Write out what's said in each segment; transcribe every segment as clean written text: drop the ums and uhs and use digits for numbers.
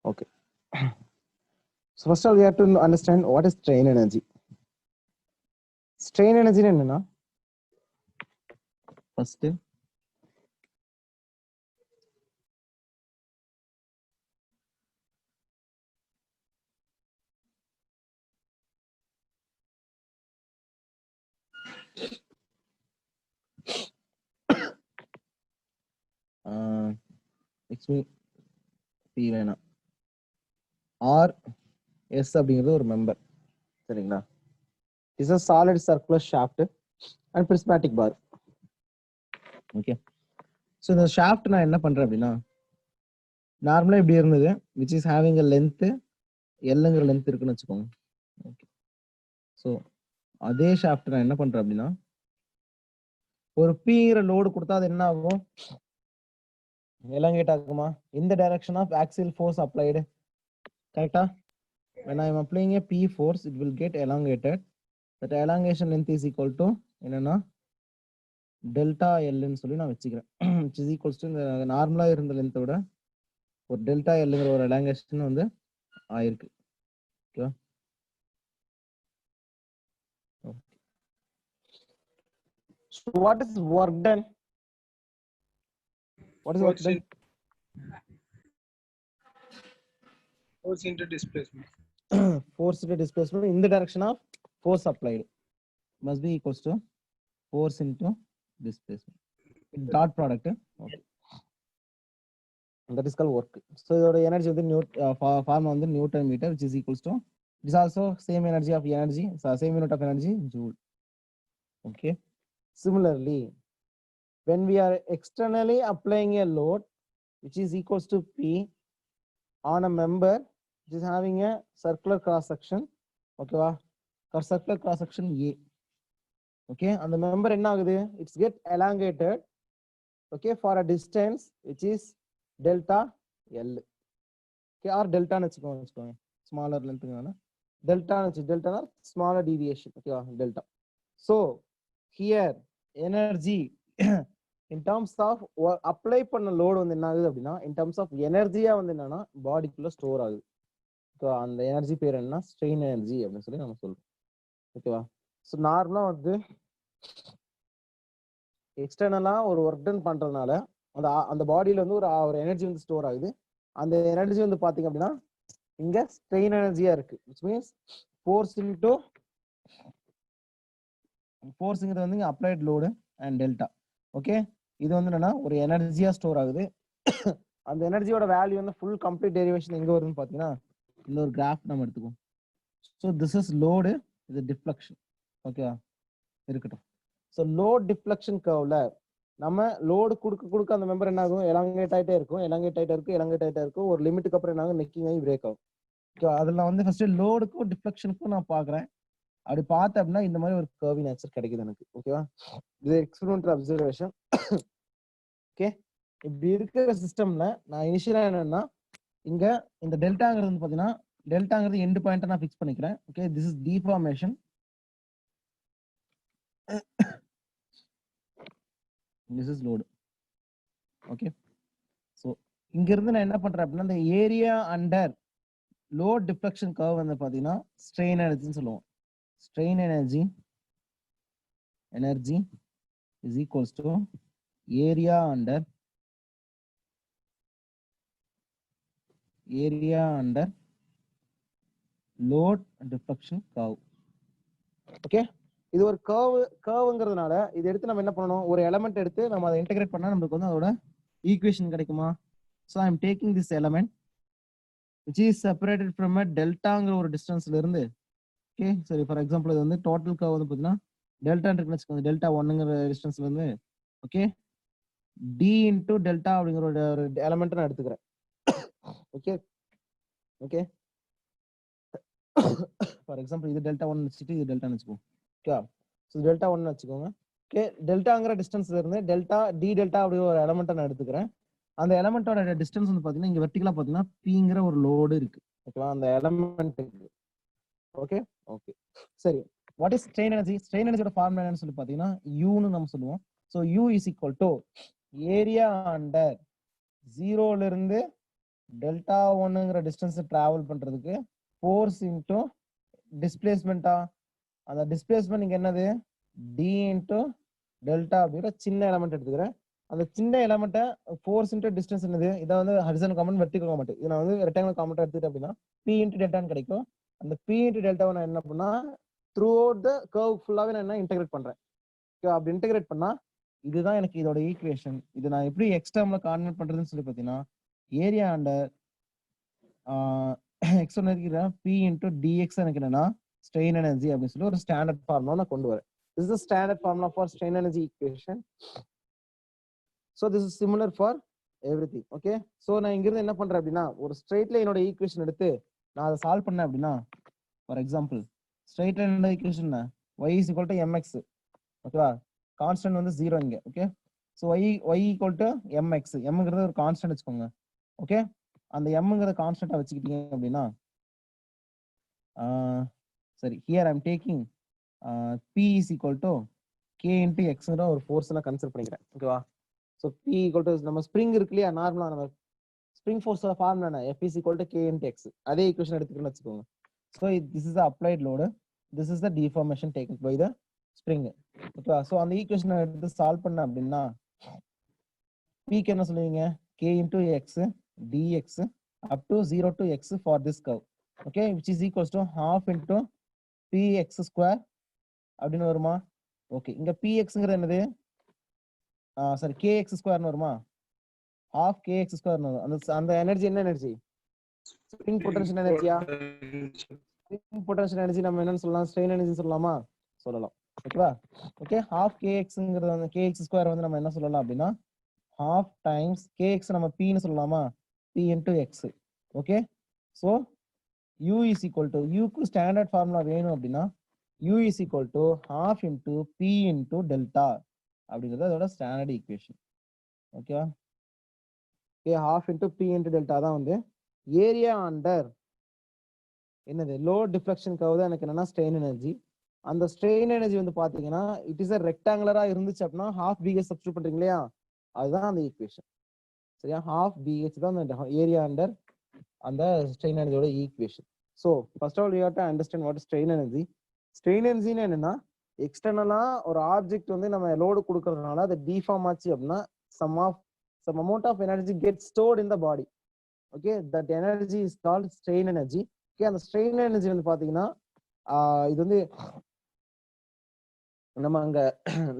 Okay. So first of all, we have to understand what is strain energy. Strain energy என்னன்னா first P வேணாம் R S அப்படிங்கிறது ஒரு member சரிங்களா. Is a solid circular shaft and prismatic bar. Okay. So இந்த shaft நான் என்ன பண்றேன் அப்படின்னா நார்மலா இப்படி இருந்தது which is having a length எல்லுங்கிற லென்த் இருக்குன்னு வச்சுக்கோங்க. ஓகே. ஸோ அதே ஷாஃப்ட் நான் என்ன பண்றேன் அப்படின்னா ஒரு பீங்கிற லோடு கொடுத்தா அது என்ன ஆகும், elongate ஆகுமா? In the direction of axial force applied. கரெக்டா? When I am applying a P force, it will get elongated. That elongation length is equal to என்னன்னா டெல்டா எல்னு சொல்லி நான் வச்சுக்கிறேன். which is equals to இந்த நார்மலா இருந்த லென்த்தை விட ஒரு டெல்டா எல்லுங்கிற ஒரு elongation வந்து ஆயிருக்கு. ஓகேவா? So what is work done? What is work done? Force into displacement. Force into displacement in the direction of force applied must be equals to force into displacement. Dot product. Okay. That is called work. So your energy of the form on the Newton meter, which is equals to, it is also same energy of energy, so same unit of energy, joule. Okay. Similarly, when we are externally applying a load which is equals to P on a member which is having a circular cross section, okay va, circular cross section A. Okay, and the member enna agudhu, it's get elongated, okay, for a distance which is delta L. Okay, or delta nu vechukonga, smaller length na delta na smaller deviation, okay va, delta. So here energy in terms of apply பண்ண load வந்து என்ன ஆகுது அப்படின்னா in terms of energy வந்து என்னன்னா பாடிக்குள்ள store ஆகுது. So அந்த energy பேர் என்ன, ஸ்ட்ரெயின் எனர்ஜி அப்படின்னு சொல்லி நம்ம சொல்றோம். ஓகேவா? ஸோ நார்மலா வந்து எக்ஸ்டர்னலா ஒரு ஒர்க் டன் பண்றதுனால அந்த அந்த பாடியில வந்து ஒரு எனர்ஜி வந்து ஸ்டோர் ஆகுது. அந்த எனர்ஜி வந்து பாத்தீங்க அப்படின்னா இங்க ஸ்ட்ரெயின் எனர்ஜியா இருக்கு. which means ஃபோர்ஸ்ங்கிறது வந்து இங்க applied load and delta. Okay, இது வந்து என்னன்னா ஒரு எனர்ஜியா ஸ்டோர் ஆகுது. அந்த எனர்ஜியோட வேல்யூ வந்து ஃபுல் கம்ப்ளீட் டெரிவேஷன் எங்க வருதுன்னு பாத்தீங்கன்னா இந்த ஒரு கிராஃப் நம்ம எடுத்துக்குவோம். ஸோ திஸ் இஸ் லோடு, இது டிஃப்ளெக்ஷன். ஓகேவா? இருக்கட்டும். ஸோ லோட் டிஃப்ளெக்ஷன் கர்வ்ல நம்ம லோடு கொடுக்க அந்த மெம்பர் என்ன ஆகும், எலாங்கேட் ஆகிட்டே இருக்கும். ஒரு லிமிட்டுக்கு அப்புறம் என்ன ஆகும், நெக்கிங் ஆகி பிரேக் ஆகும். ஓகே, அதில் வந்து ஃபர்ஸ்ட் லோடுக்கும் டிஃப்ளெக்ஷனுக்கும் நான் பார்க்குறேன். அப்படி பார்த்தேன் அப்படின்னா இந்த மாதிரி ஒரு கர்விங் நேச்சர் கிடைக்குது எனக்கு. ஓகேவா? இது எக்ஸ்பெரிமெண்டல் அப்சர்வேஷன். ஓகே, இப்படி இருக்கிற சிஸ்டம்ல நான் இனிஷியலா என்னன்னா இங்க இந்த டெல்டாங்கிறது வந்து பாத்தீங்கன்னா டெல்டாங்கிறது எண்ட் பாயிண்ட் நான் ஃபிக்ஸ் பண்ணிக்கிறேன். Okay, this is deformation. This is load. Okay, so இங்க இருந்து நான் என்ன பண்றேன் அப்படின்னா இந்த area under load deflection curve வந்து பாத்தீங்கன்னா ஸ்ட்ரெயின் எனர்ஜின்னு சொல்லுவோம். Strain energy is equals to area under load deflection curve. Okay, இது ஒரு கர்வ்ங்கிறதுனால இது எடுத்து நம்ம என்ன பண்ணணும், ஒரு எலிமெண்ட் எடுத்து நம்ம அதை இன்டகிரேட் பண்ணா நமக்கு வந்து அதோட ஈக்குவேஷன் கிடைக்குமா. So I am taking this element which is separated from a டெல்டாங்கிற ஒரு டிஸ்டன்ஸ்ல இருந்து. ஓகே, சரி, ஃபார் எக்ஸாம்பிள் இது வந்து டோட்டல் கர்வ் வந்து பார்த்தீங்கன்னா டெல்டா இருக்குன்னு வச்சுக்கோங்க. டெல்டா 1ங்கிற டிஸ்டன்ஸ்ல இருந்து ஓகே டி இன்டூ டெல்டா அப்படிங்கிற ஒரு எலிமெண்ட் நான் எடுத்துக்கிறேன். ஓகே, ஃபார் எக்ஸாம்பிள் இது டெல்டா 1 வச்சுட்டு இது டெல்டான்னு வச்சுக்கோங்க. ஓகே, ஸோ டெல்டா 1 வச்சுக்கோங்க. ஓகே, டெல்டாங்கிற டிஸ்டன்ஸ்ல இருந்து டெல்டா டி டெல்டா அப்படி ஒரு எலிமெண்ட் நான் எடுத்துக்கிறேன். அந்த எலிமெண்டோட டிஸ்டன்ஸ் வந்து பாத்தீங்கன்னா இங்க வெர்டிகலா பாத்தீங்கன்னா பிங்கிற ஒரு லோடு இருக்கு. ஓகேவா? அந்த எலிமெண்ட்டுக்கு. ஓகே, சரி, what is strain energy? Strain எனர்ஜியோட ஃபார்முலா என்னன்னு சொல்லி பாத்தீங்கன்னா யூன்னு நம்ம சொல்லுவோம். So u is equal to area under 0ல இருந்து டெல்டா ஒன்னுங்கிற டிஸ்டன்ஸ் டிராவல் பண்றதுக்கு ஃபோர்ஸ் இன்டூ டிஸ்பிளேஸ்மெண்டா, அந்த டிஸ்பிளேஸ்மெண்ட் இங்க என்னது டி இன்டூ டெல்டா அப்படிங்கிற சின்ன எலமெண்ட் எடுத்துக்கிறேன். அந்த சின்ன எலமெண்ட்டை ஃபோர்ஸ் இன்டூ டிஸ்டன்ஸ் என்னது, இதை வந்து ஹரிசாண்டல் காம்பவுண்ட் வெர்டிகல் காம்பவுண்ட், இதை நான் வந்து ரெக்டாங்குலர் காம்பவுண்ட் எடுத்துக்கிட்டேன் அப்படின்னா பி இன்டூ டெல்டான்னு கிடைக்கும். அந்த பி இன்டூ டெல்டாவை நான் என்ன பண்ணா த்ரூ அவுட் த கர்வ் ஃபுல்லாவே நான் என்ன இன்டெகிரேட் பண்றேன். அப்படி இன்டெகிரேட் பண்ணா இதுதான் எனக்கு இதோட ஈக்குவேஷன். இது நான் எப்படி எக்ஸ்டர்ம்ல கான்வெர்ட் பண்றதுன்னு சொல்லி பார்த்தீங்கன்னா ஏரியா அண்டர் எக்ஸ் ஒன்று இருக்கிற பி இன்டூ டிஎக்ஸ் எனக்கு என்னன்னா ஸ்ட்ரெயின் எனர்ஜி அப்படின்னு சொல்லி ஒரு ஸ்டாண்டர்ட் ஃபார்முலா நான் கொண்டு வரேன். This is the standard formula for strain energy equation. So this is similar for everything. Okay. So நான் இங்கிருந்து என்ன பண்றேன் அப்படின்னா ஒரு ஸ்ட்ரெயிட் லைனோட ஈக்குவேஷன் எடுத்து நான் அதை சால்வ் பண்ணேன் அப்படின்னா ஃபார் எக்ஸாம்பிள் ஸ்ட்ரெயிட் லைனோட equation y is equal to mx. ஓகேவா, கான்ஸ்டன்ட் வந்து 0 இங்க. Okay, so y equal to mx, mங்கிறது ஒரு கான்ஸ்டன்ட் வச்சுக்கோங்க. ஓகே, அந்த mங்கிறத கான்ஸ்டன்ட்டா வச்சுக்கிட்டீங்க அப்படின்னா சரி, here I am taking p is equal to k into x ஒரு ஃபோர்ஸ் நான் கன்சிடர் பண்ணிக்கிறேன். ஓகேவா, ஸோ p equal to நம்ம ஸ்ப்ரிங் இருக்கு இல்லையா, நார்மலா நம்ம ஸ்ப்ரிங் ஃபோர்ஸோட ஃபார்முலா என்ன, f is equal to k into x. அதே ஈக்குவேஷன் எடுத்துக்கிறேன்னு வச்சுக்கோங்க. So this is the applied load, this is the deformation taken by the spring. ஓகேவா, ஸோ அந்த ஈக்குவேஷனை எடுத்து சால்வ் பண்ண அப்படின்னா p என்ன சொல்லுவீங்க, k into x dx up to 0 to x for this curve. Okay, which is equals to half into px square அப்படின்னு வருமா. ஓகே, இங்க pxங்கிறது என்னது, சாரி kx ஸ்கொயர்னு வருமா, half kx ஸ்கொயர்னு வரும். அந்த அந்த எனர்ஜி என்ன எனர்ஜி, ஸ்ப்ரிங் பொட்டன்ஷியல் எனர்ஜியா, ஸ்ப்ரிங் பொட்டன்ஷியல் எனர்ஜி நம்ம என்னன்னு சொல்லலாம், ஸ்ட்ரெயின் எனர்ஜி சொல்லலாமா, சொல்லலாம். ஓகேவா, ஓகே, half kxங்கிறது வந்து kx ஸ்கொயர் வந்து நம்ம என்ன சொல்லலாம் அப்படின்னா half times kx நம்ம p ன்னு சொல்லலாமா, p into x. Okay, so u is equal to, u க்கு ஸ்டாண்டர்ட் ஃபார்முலா வேணும் அப்படின்னா u is equal to half into p into delta அப்படிங்கிறது அதோட ஸ்டாண்டர்ட் ஈக்குவேஷன். ஓகேவா, okay, half into p into delta தான் வந்து ஏரியா அண்டர் என்னது load deflection curve தான் எனக்கு என்னன்னா ஸ்ட்ரெயின் எனர்ஜி. அந்த ஸ்ட்ரெயின் எனர்ஜி வந்து பாத்தீங்கன்னா இட் இஸ் ரெக்டாங்குலரா இருந்துச்சு அப்படின்னா half bh சப்ஸ்டிட்யூட் பண்றீங்க இல்லையா, அதுதான் அந்த ஈக்குவேஷன். சரியா, half bh தான் அந்த ஏரியா அண்டர் அந்த ஸ்ட்ரெயின் எனர்ஜியோட equation. So first of all you have to understand what is strain energy. Strain எனர்ஜின்னு என்னன்னா எக்ஸ்டர்னலா ஒரு ஆப்ஜெக்ட் வந்து நம்ம லோடு கொடுக்கறதுனால அது டிஃபார்ம் ஆச்சு அப்படின்னா some amount of energy gets stored in the body. Okay, that energy is called strain energy. Okay, அந்த strain energy வந்து பாத்தீங்கன்னா இது வந்து நம்ம அங்க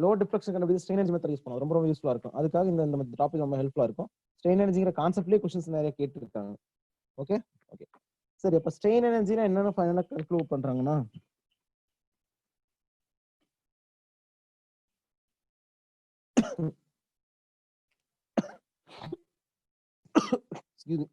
லோட் டிஃப்ளெக்ஷன் கண்டுபிடிச்சு ஸ்ட்ரெயின் எனர்ஜி மெத்தட் யூஸ் பண்ணுவோம், ரொம்ப ரொம்ப யூஸ்ஃபுல்லா இருக்கும். அதுக்காக இந்த டாபிக் ரொம்ப ஹெல்ப்ஃபுல்லா இருக்கும். ஸ்ட்ரெயின் எனர்ஜிங்கிற கான்செப்ட்லயே क्वेश्चंस நிறைய கேட்டிருக்காங்க. ஓகே ஓகே, சரி, அப்ப ஸ்ட்ரெயின் எனர்ஜினா என்னன்னு ஃபைனலா கன்க்ளூட் பண்றாங்கன்னா excuse me.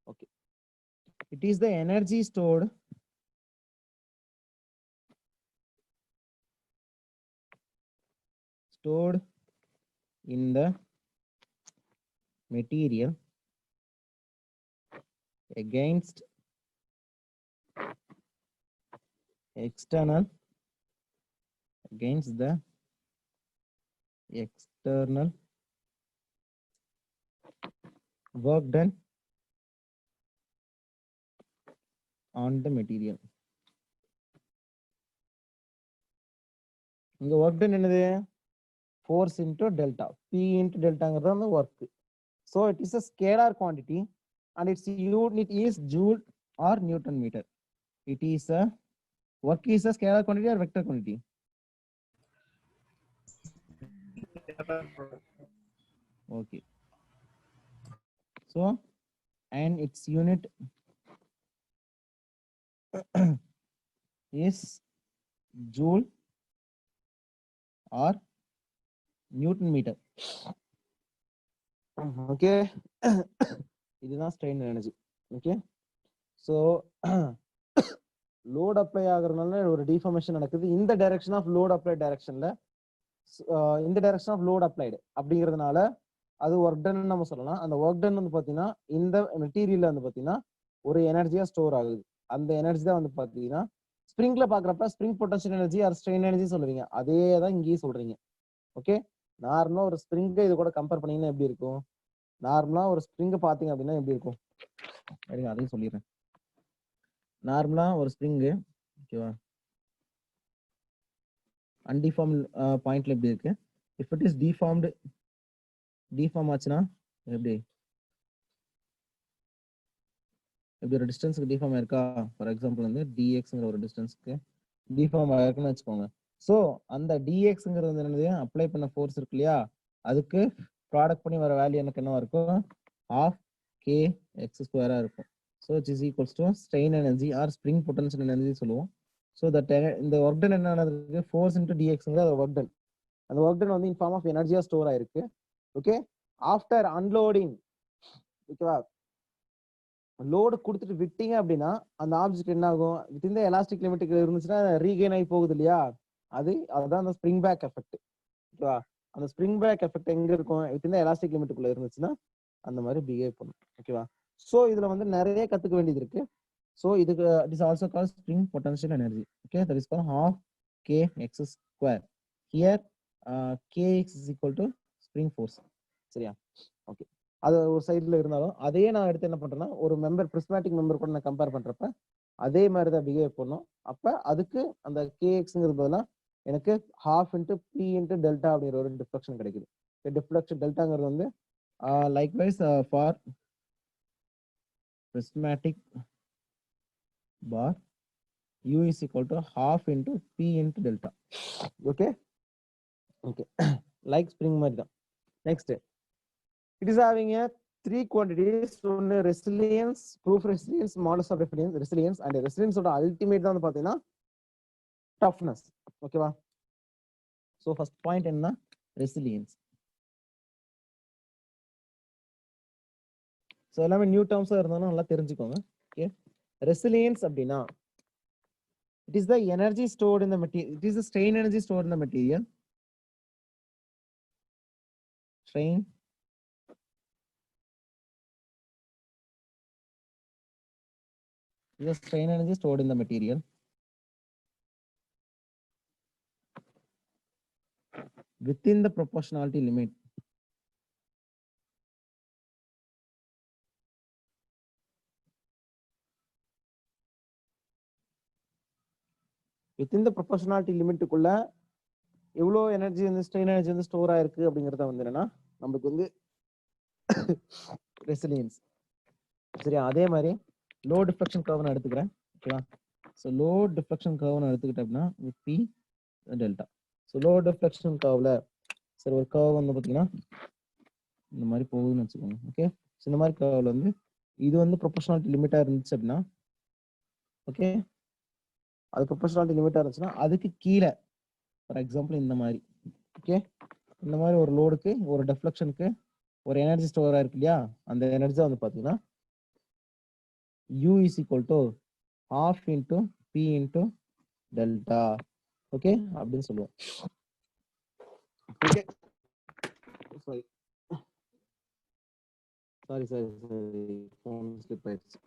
Okay, it is the energy stored in the material against external work done on the material. இங்க work done என்னது, force into delta, p into deltaங்கிறது அந்த work. So it is a scalar quantity and its unit is joule or Newton meter. It is a work is a scalar quantity or vector quantity. Okay, so and its unit is joule or Newton meter. Okay, இதுதான் strain energy. Okay, so load apply ஆகுறதுனால ஒரு deformation நடக்குது. இந்த direction of load apply டைரக்ஷன்ல இந்த direction of load applied அப்படிங்கிறதுனால அது work done நம்ம சொல்லலாம். அந்த ஒர்க் டன் வந்து பாத்தீங்கன்னா இந்த மெட்டீரியல்ல வந்து பாத்தீங்கன்னா ஒரு எனர்ஜியா ஸ்டோர் ஆகுது. அந்த எனர்ஜி தான் வந்து பாத்தீங்கன்னா ஸ்ப்ரிங்ல பாக்குறப்ப spring potential energy or strain energy சொல்லுவீங்க. அதே தான் இங்கேயும் சொல்றீங்க. ஓகே, நார்மலா ஒரு ஸ்ப்ரிங்கை இது கூட கம்பேர் பண்ணீங்கன்னா எப்படி இருக்கும்? நார்மலா ஒரு ஸ்ப்ரிங் பாத்தீங்க அப்படின்னா எப்படி இருக்கும்? அதையும் சொல்லிடுறேன். நார்மலா ஒரு ஸ்ப்ரிங்கு ஓகேவா, அன்டிஃபார்ம் பாயிண்ட்ல எப்படி இருக்கு? இஃப் இட் இஸ் டிஃபார்ம் ஆச்சுன்னா எப்படி எப்படி ஒரு டிஸ்டன்ஸுக்கு டிஃபார்ம் ஆயிருக்கா? ஃபார் எக்ஸாம்பிள் வந்து டிஎக்ஸ்ங்கிற ஒரு டிஸ்டன்ஸ்க்கு டிஃபார்ம் ஆயிருக்குன்னு வச்சுக்கோங்க. ஸோ அந்த டிஎக்ஸ்ங்கிறது வந்து என்னது, அப்ளை பண்ண ஃபோர்ஸ் இருக்கு இல்லையா, அதுக்கு ப்ராடக்ட் பண்ணி வர வேல்யூ எனக்கு என்ன இருக்கும்? half k x ஸ்கொயரா இருக்கும். So it is equals to strain energy or spring potential energy சொல்லுவோம். ஸோ தட் இந்த ஒர்க் டன் என்ன நடந்திருக்கு? ஃபோர்ஸ் இன்டு டிஎக்ஸ்ங்கிற ஒர்க் டன். அந்த ஒர்க் டன் வந்து இன் ஃபார்ம் ஆஃப் எனர்ஜியா ஸ்டோர் ஆயிருக்கு. ஓகே, ஆஃப்டர் அன்லோடிங் ஓகேவா, லோடு கொடுத்துட்டு விட்டீங்க அப்படின்னா அந்த ஆப்ஜெக்ட் என்ன ஆகும்? வித்தின் த எலாஸ்டிக் லிமிட்டுக்கு இருந்துச்சுன்னா ரீகெயின் ஆகி போகுது இல்லையா, அதுதான் அந்த ஸ்ப்ரிங் பேக் எஃபெக்ட். ஓகேவா, அந்த ஸ்ப்ரிங் பேக் எஃபெக்ட் எங்க இருக்கும்? வித்தின் த எலாஸ்டிக் லிமிட்டுக்குள்ள இருந்துச்சுன்னா அந்த மாதிரி பிஹேவ் பண்ணும். ஓகேவா, ஸோ இதுல வந்து நிறைய கத்துக்க வேண்டியது இருக்கு. ஸோ இதுக்கு it is also call spring potential energy. Okay, that is call half k x square. Here kx is equal to spring force. சரியா? ஓகே, அது ஒரு சைடுல இருந்தாலும் அதையே நான் எடுத்து என்ன பண்றேன்னா ஒரு மெம்பர் பிரிஸ்மேட்டிக் மெம்பர் கூட நான் கம்பேர் பண்றப்ப அதே மாதிரி தான் பிஹேவ் பண்ணும். அப்ப அதுக்கு அந்த கேஎக்ஸ்ங்கிறது பதிலாக எனக்கு half into p into delta அப்படிங்கிற ஒரு டிஃப்ளெக்ஷன் கிடைக்குது. டிஃப்ளெக்ஷன் டெல்டாங்கிறது வந்து likewise for prismatic bar u is equal to half into p into delta. Okay okay, like spring மாதிரி தான். Next, it is having a three quantities, one resilience, proof resilience, modulus of resilience, and resilience ஓட ultimate தான் வந்து பாத்தீங்கன்னா toughness. ஓகேவா, so first point என்ன? resilience. so எல்லாமே new டேர்ம்ஸா இருந்தாலும் நல்லா தெரிஞ்சுக்கோங்க. ஓகே, resilience அப்படின்னா it is the energy stored in the material, it is the strain energy stored in the material, strain is the strain energy stored in the material within the proportionality limit within the proportionality லிமிட்டுக்குள்ள எவ்வளோ energy வந்து strain energy வந்து store ஆயிருக்கு அப்படிங்கறத வந்து என்னன்னா நமக்கு வந்து resilience. சரியா, அதே மாதிரி லோ டிஃப்ளெக்ஷன் கர்வ் நான் எடுத்துக்கிறேன். ஓகேவா, ஸோ லோ டிஃப்ளெக்ஷன் கர்வ் நான் எடுத்துக்கிட்டேன் அப்படின்னா with P delta. So load deflection கர்வ்ல சரி ஒரு கர்வ் வந்து பார்த்தீங்கன்னா இந்த மாதிரி போகுதுன்னு வச்சுக்கோங்க. ஓகே, ஸோ இந்த மாதிரி கர்வ்ல வந்து இது வந்து ப்ரொபோஷனாலிட்டி லிமிட்டா இருந்துச்சு அப்படின்னா, ஓகே, அது ப்ரொபோஷனாலிட்டி லிமிட்டா இருந்துச்சுன்னா அதுக்கு கீழே ஃபார் எக்ஸாம்பிள் இந்த மாதிரி, ஓகே, இந்த மாதிரி ஒரு லோடுக்கு ஒரு டெஃப்ளெக்ஷனுக்கு ஒரு எனர்ஜி ஸ்டோர் ஆயிருக்கு இல்லையா, அந்த எனர்ஜி வந்து பாத்தீங்கன்னா u is equal to half into p into delta. Okay அப்படின்னு சொல்லுவோம். Okay, sorry sorry sorry phone slip ஆயிடுச்சு.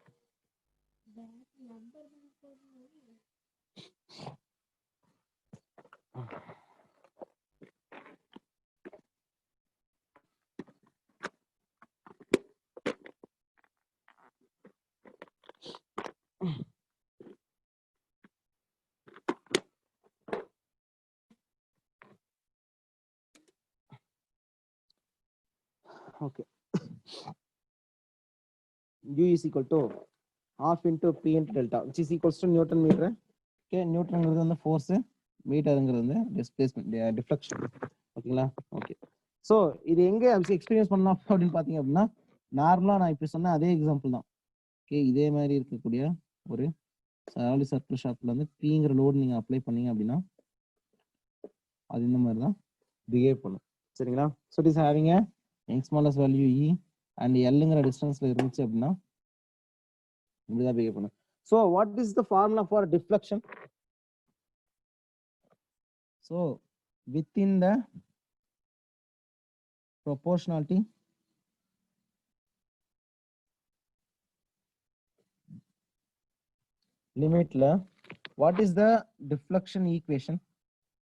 Okay, u is equal to half into p into delta which is equals to Newton meter. Okay, நியூட்டன்ங்கிறது வந்து force, மீட்டருங்கிறது வந்து displacement deflection. ஓகேங்களா, okay. So இது எங்க எக்ஸ்பீரியன்ஸ் பண்ணலாம் அப்படின்னு பாத்தீங்க அப்படின்னா நார்மலா நான் இப்ப சொன்ன அதே எக்ஸாம்பிள் தான். ஓகே, இதே மாதிரி இருக்கக்கூடிய ஒரு சர்க்கிள் ஷாப்ல வந்து பிங்கிற லோடு நீங்க அப்ளை பண்ணீங்க அப்படின்னா அது இந்த மாதிரி தான் பிஹேவ் பண்ணும். சரிங்களா, so it is having a smallest value E and எல்லுங்கிற டிஸ்டன்ஸ்ல இருந்துச்சு அப்படின்னா இப்படிதான் பிஹேவ் பண்ணும். So what is the formula for deflection? So within the proportionality limit la, what is the deflection equation?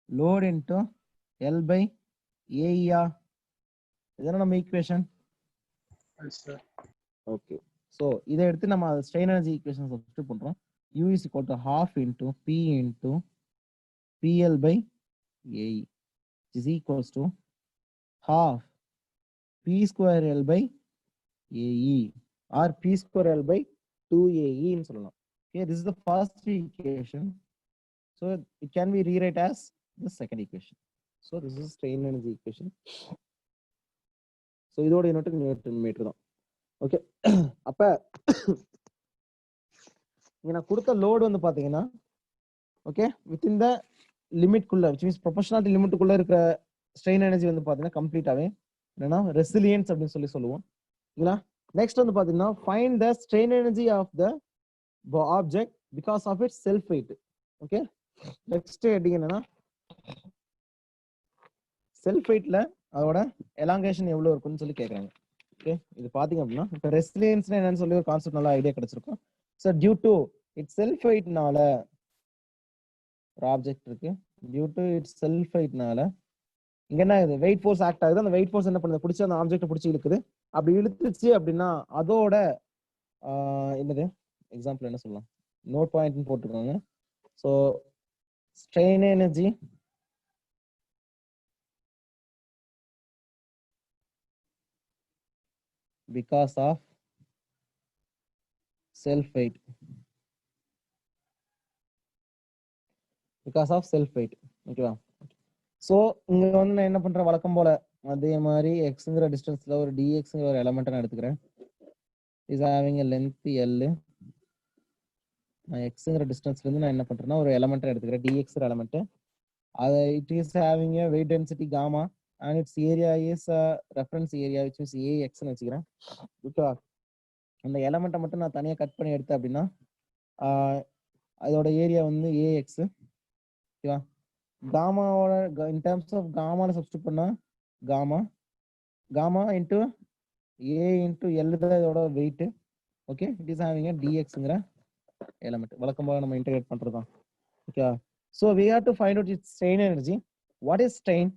Load into L by AE. இதுதானே நம்ம equation. Yes, sir. Okay, so இதை எடுத்து நம்ம ஸ்ட்ரெயின் எனர்ஜி ஈக்குவேஷன் சப்ஸ்டிட்யூட் பண்றோம். U is equal to half into P into PL by AE is equals to half P square L by AE or P square L by 2AE ன்னு சொல்லலாம். Okay, this is the first equation. So it can be rewrite as the second equation. So this is strain energy equation. So இதோட unit newton metre தான். Okay, அப்ப இங்க நான் கொடுத்த லோடு வந்து பாத்தீங்கன்னா, ஓகே, வித்தின் த லிமிட்குள்ள, which means proportionality லிமிட்டுக்குள்ள இருக்கிற ஸ்ட்ரெயின் எனர்ஜி வந்து பாத்தீங்கன்னா கம்ப்ளீட்டாவே என்னன்னா ரெசிலியன்ஸ் அப்படின்னு சொல்லுவோம். இல்லைங்களா? நெக்ஸ்ட் வந்து பாத்தீங்கன்னா find the strain energy of the object because of its self weight. Okay, next heading என்னன்னா செல்ஃப் வெயிட்ல அதோட எலாங்கேஷன் எவ்வளவு இருக்குன்னு சொல்லி கேட்கறாங்க. ஓகே, இது பாத்தீங்க அப்படின்னா இப்போ ரெசிலியன்ஸ்னா என்னன்னு சொல்லி ஒரு கான்செப்ட் நல்லா ஐடியா கிடைச்சிருக்கும். So due to its self வெயிட்னால ஒரு ஆப்ஜெக்ட் இருக்கு, டியூ டு இட்ஸ் செல்ஃப் வெயிட்னால இங்க என்ன ஆகுது, வெயிட் ஃபோர்ஸ் ஆக்ட் ஆகுது. அந்த வெயிட் ஃபோர்ஸ் என்ன பண்ணுது, பிடிச்சி அந்த ஆப்ஜெக்ட் பிடிச்சி இழுக்குது. அப்படி இழுத்துச்சு அப்படின்னா அதோட என்னது எக்ஸாம்பிள் என்ன சொல்லலாம், நோட் பாயிண்ட் போட்டுருக்காங்க. So strain energy because of self weight, because of self weight. ஓகேவா? ஸோ இங்க வந்து நான் என்ன பண்றேன், வழக்கம் போல அதே மாதிரி எக்ஸ்ங்கிற டிஸ்டன்ஸ்ல ஒரு டிஎக்ஸ்ங்கிற ஒரு எலமெண்ட் நான் எடுத்துக்கிறேன். Is having a length L. நான் எக்ஸ்ங்கிற டிஸ்டன்ஸ்ல இருந்து நான் என்ன பண்றேன்னா ஒரு எலமெண்ட் எடுத்துக்கிறேன், டிஎக்ஸ் எலமெண்ட். அது it is having a weight density gamma and its area is reference area which is ஏஎக்ஸ்ன்னு வச்சுக்கிறேன். ஓகேவா? அந்த எலமெண்ட்டை மட்டும் நான் தனியாக கட் பண்ணி எடுத்தேன் அப்படின்னா அதோட ஏரியா வந்து ஏஎக்ஸ். ஓகேவா? காமாவோட இன் டர்ம்ஸ் ஆஃப் காமாவில் சப்ஸ்டியூட் பண்ணா gamma into A into L தான் இதோட weight. Okay, it is having A டிஎக்ஸ்ங்கிற எலமெண்ட். வழக்கமாக நம்ம இன்டகிரேட் பண்ணுறது தான். ஓகேவா? So we have to find out its strain energy. What is strain?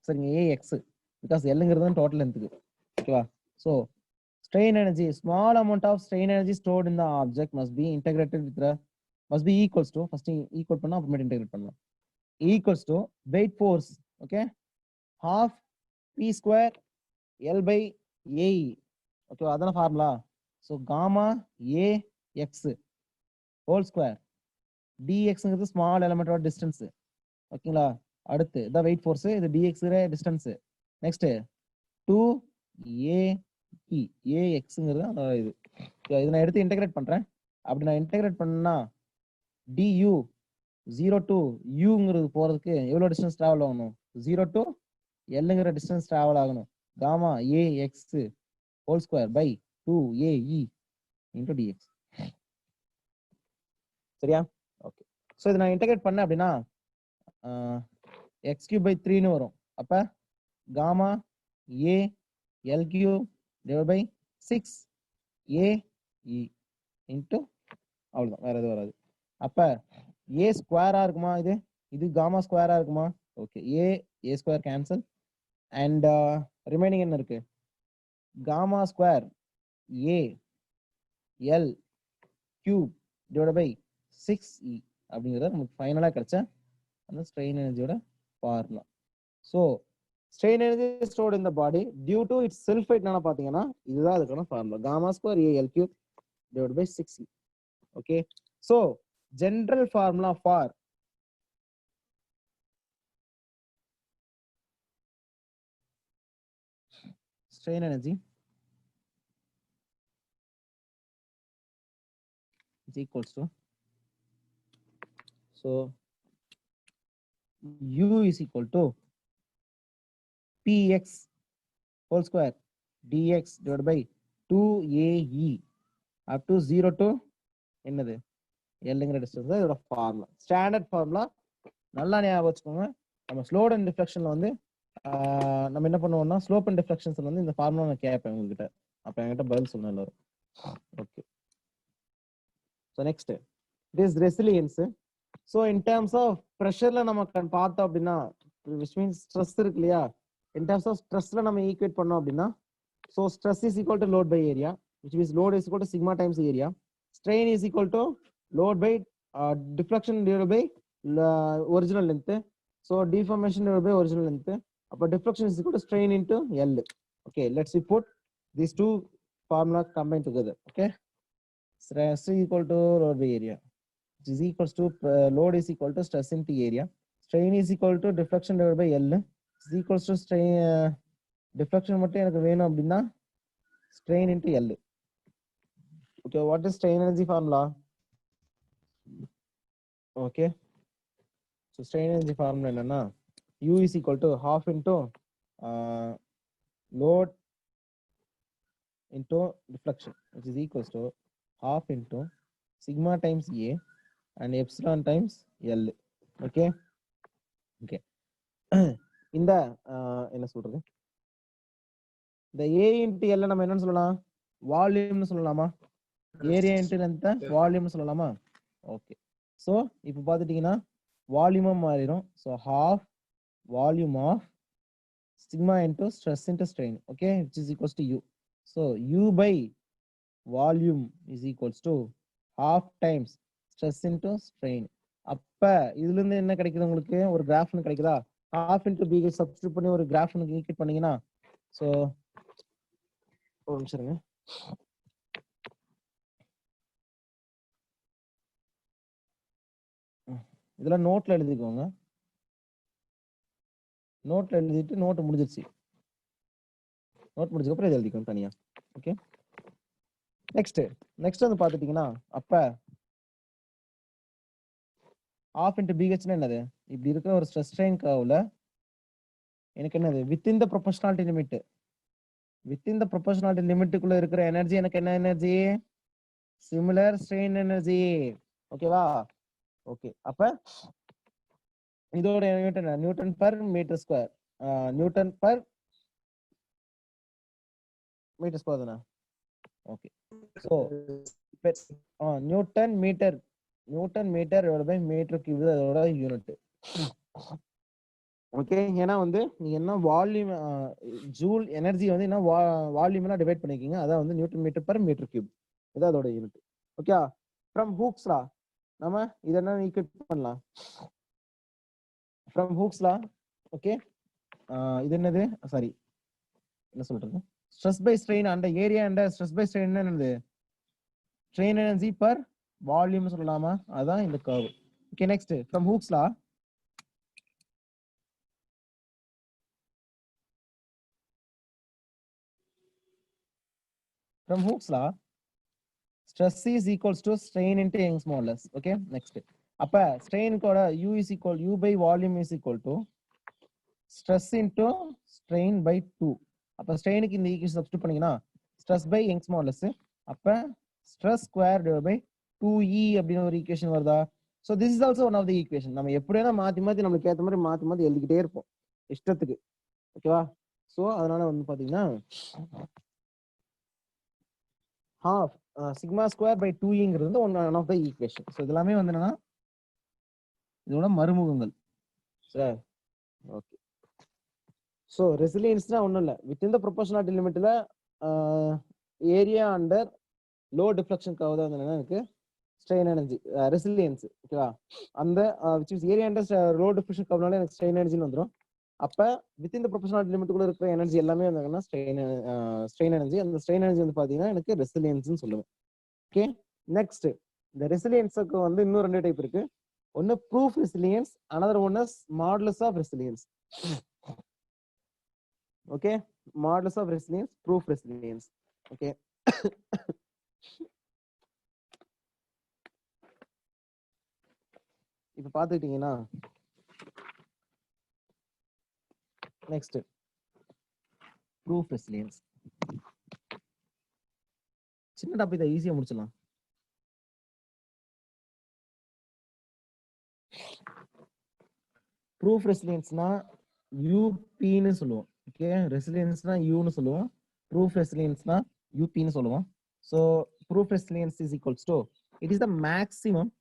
சரிங்க, ஏஎக்ஸ் பிகாஸ் எல்லுங்கிறது தான் டோட்டல் லென்த்துக்கு. ஓகேவா? So strain energy, small amount of strain energy stored in the object must be integrated with the, must be equals to, first equal பண்ணா அப்புறமேட்டு integrate பண்ணலாம், equals to weight force. Okay, half P square L by A. Okay, அதான formula. So gamma A X whole square டிஎக்ஸ்ங்கிறது small எலமெண்டோட distance. ஓகேங்களா? அடுத்து இதான் weight force, இது டிஎக்ஸ் டிஸ்டன்ஸ். நெக்ஸ்ட் 2A ஏஎக்ஸ்ங்கிறது அதோட இது. இதை நான் எடுத்து இன்டகிரேட் பண்றேன். அப்படி நான் இன்டகிரேட் பண்ணா டியூ 0 to யூங்கிறது போறதுக்கு எவ்வளவு டிஸ்டன்ஸ் டிராவல் ஆகணும், 0 to எல்லுங்கிற டிஸ்டன்ஸ் டிராவல் ஆகணும். Gamma A X whole square by 2AE into dx. சரியா? ஓகே, ஸோ இதை நான் இன்டகிரேட் பண்ணேன் அப்படின்னா எக்ஸ் கியூப் பை 3ன்னு வரும். அப்ப gamma A L cube divided by 6AE into அவ்வளவுதான், வேற எதுவும் வராது. அப்ப ஏ ஸ்கொயரா இருக்குமா, இது காமா ஸ்கொயரா இருக்குமா? Okay, A square cancel and remaining என்ன இருக்கு, gamma square A L cube divide by 6E அப்படிங்கிறது நமக்கு ஃபைனலா கிடைச்ச அந்த ஸ்ட்ரெயின் எனர்ஜியோட formula. So strain energy stored in the body due to its self weight என்ன பாத்தீங்கன்னா இதுதான் அதுக்கான formula, gamma square AL cube divided by 6E. okay, so general formula for strain energy is equals to, so U is equal to Px whole square dx divided by 2AE up to 0 to என்னது எல்லுங்கிற distance தான் இதோட formula. Standard formula நல்லா ஞாபகம் வச்சுக்கோங்க. நம்ம slot and டிஃப்ளெக்ஷன்ல வந்து நம்ம என்ன பண்ணுவோம்னா ஸ்லோப் அண்ட் டிஃப்ளெக்ஷன்ஸ்ல வந்து இந்த ஃபார்முலா நான் கேட்பேன் உங்ககிட்ட. அப்ப என்கிட்ட பதில் சொல்லணும் எல்லாரும். Okay. So next this resilience. So in terms of ப்ரெஷர்ல நம்ம பார்த்தோம் அப்படின்னா விச் மீன்ஸ் ஸ்ட்ரெஸ் இருக்கு இல்லையா, இன் டேர்ம்ஸ் ஆஃப் ஸ்ட்ரெஸ்ல நம்ம ஈக்குவேட் பண்ணோம் அப்படின்னா so stress is equal to load by area which means load is equal to sigma times area. Strain is equal to load by deflection divided by original length. So deformation divided by original length. அப்போ deflection is equal to strain into L. Okay, let's put these two formula combined together. Okay, stress is equal to load by area, which is equals to load is equal to stress into area. Strain is equal to deflection divided by L is equals to strain deflection மட்டும் எனக்கு வேணும் அப்படின்னா strain into L. Okay, what is strain energy formula? Okay, so strain energy formula என்னன்னா U is equal to half into load into deflection, which is equals to half into sigma times A and epsilon times L. Okay, okay. இந்த என்ன சொல்றது, இந்த A into L நம்ம என்னன்னு சொல்லலாம், வால்யூம்னு சொல்லலாமா, area into length வால்யூம்னு சொல்லலாமா. ஓகே, ஸோ இப்போ பார்த்துட்டீங்கன்னா வால்யூமும் மாறிடும். So half volume of sigma into stress into strain. Okay, which is equals to U. So U by volume is equals to half times stress into strain. அப்ப இதுல இருந்து என்ன கிடைக்குது உங்களுக்கு, ஒரு கிராஃப்னு கிடைக்குதா, half into b சப்ஸ்டிட்யூட் பண்ணி ஒரு கிராஃப்னு ஈக்குவேட் பண்ணீங்கன்னா சோ ஒரு நிமிஷம் இருங்க. இதெல்லாம் நோட்ல எழுதிக்கோங்க. நோட்ல எழுதிட்டு நோட் முடிஞ்சிருச்சு, நோட் முடிஞ்சதுக்கு அப்புறம் இதை எழுதிக்கணும் தனியா. ஓகே, நெக்ஸ்ட் வந்து பாத்துட்டீங்கன்னா அப்ப half into BH என்னது, இப்படி இருக்கிற ஒரு ஸ்ட்ரெஸ் ஸ்ட்ரெயின் கர்வ்ல எனக்கு என்னது within the proportionality limit, within the proportionality லிமிட்டுக்குள்ள இருக்கிற எனர்ஜி எனக்கு என்ன எனர்ஜி, சிமிலர் ஸ்ட்ரெயின் எனர்ஜி. ஓகேவா, ஓகே. அப்ப இதோட யூனிட் என்ன, newton per metre square, newton per metre square தானே. Okay, so newton metre by metre cube அதோட யூனிட். ஓகே, ஏன்னா வந்து நீங்க என்ன வால்யூம் ஜூல் எனர்ஜி வந்து என்ன வால்யூம்னா டிவைட் பண்ணிருக்கீங்க, அதான் வந்து newton metre per metre cube, இதான் அதோட unit. Okay, from Hooke's law நம்ம இத என்ன ஈக்குவேட் பண்ணலாம், ஃப்ரம் ஹூக்ஸ் லா. ஓகே, இது என்னது, சாரி என்ன சொல்றது, stress by strain and area and stress by strain என்னது, ஸ்ட்ரெயின் எனர்ஜி பர் வால்யூம் சொல்லலாமா, அதான் இந்த curve. Okay, next from Hooke's law. From Hooke's law, stress is equals to strain into Young's modulus. Okay, next. அப்ப strain கோட U is equal, U by volume is equal to stress into strain by 2. அப்ப strainக்கு இந்த equation substitute பண்ணீங்கன்னா stress by Young's modulus, அப்ப stress square divided by 2E அப்படின ஒரு equation வருதா. So this is also one of the equation. நம்ம எப்படினா மாத்தி மாத்தி நமக்கு ஏத்த மாதிரி மாத்தி எழுதிக்கிட்டே இருப்போம் இஷ்டத்துக்கு. ஓகேவா, சோ அதனால வந்து பாத்தீங்கன்னா half sigma square by 2e ங்கிறது one of the equation. So இதெல்லாமே வந்து என்னன்னா இதோட மறுமுகங்கள். சரி, ஓகே. சோ ரெசிலியன்ஸ்னா ஒண்ணும் இல்ல, வித்தின் த ப்ரொபோர்ஷனாலிட்டி லிமிட்ல area under load deflection curve தான் வந்து எனக்கு ஸ்ட்ரெயின் எனர்ஜி ரெசிலியன்ஸ். ஓகேவா, அந்த which is area under load deflection கர்வ்னால எனக்கு ஸ்ட்ரெயின் எனர்ஜின்னு வந்துரும். அப்ப வித்தின் த ப்ரொபோர்ஷனாலிட்டி லிமிட்டுக்குள்ள இருக்கிற எனர்ஜி எல்லாமே வந்து ஸ்ட்ரெயின் எனர்ஜி. அந்த ஸ்ட்ரெயின் எனர்ஜி வந்து பாத்தீங்கன்னா எனக்கு ரெசிலியன்ஸ்னு சொல்லுவேன். ஓகே, நெக்ஸ்ட் இந்த ரெசிலியன்ஸுக்கு வந்து இன்னும் ரெண்டு டைப் இருக்கு. ஒன்னு proof resilience, another one is modulus of resilience. Okay, modulus of resilience, proof resilience. Okay, இப்ப பாத்துக்கிட்டீங்கன்னா நெக்ஸ்ட் ப்ரூஃப் ரெசிலியன்ஸ். சின்ன டாபிக் தான், ஈஸியா முடிச்சிடலாம். ப்ரூஃப் ரெசிலியன்ஸ்னா யூபின்னு சொல்லுவோம். ஓகே, ரெசிலியன்ஸ்னா யூன்னு சொல்லுவோம், ப்ரூஃப் ரெசிலியன்ஸ்னா யூபின்னு சொல்லுவோம். So proof resilience is equals to it is the maximum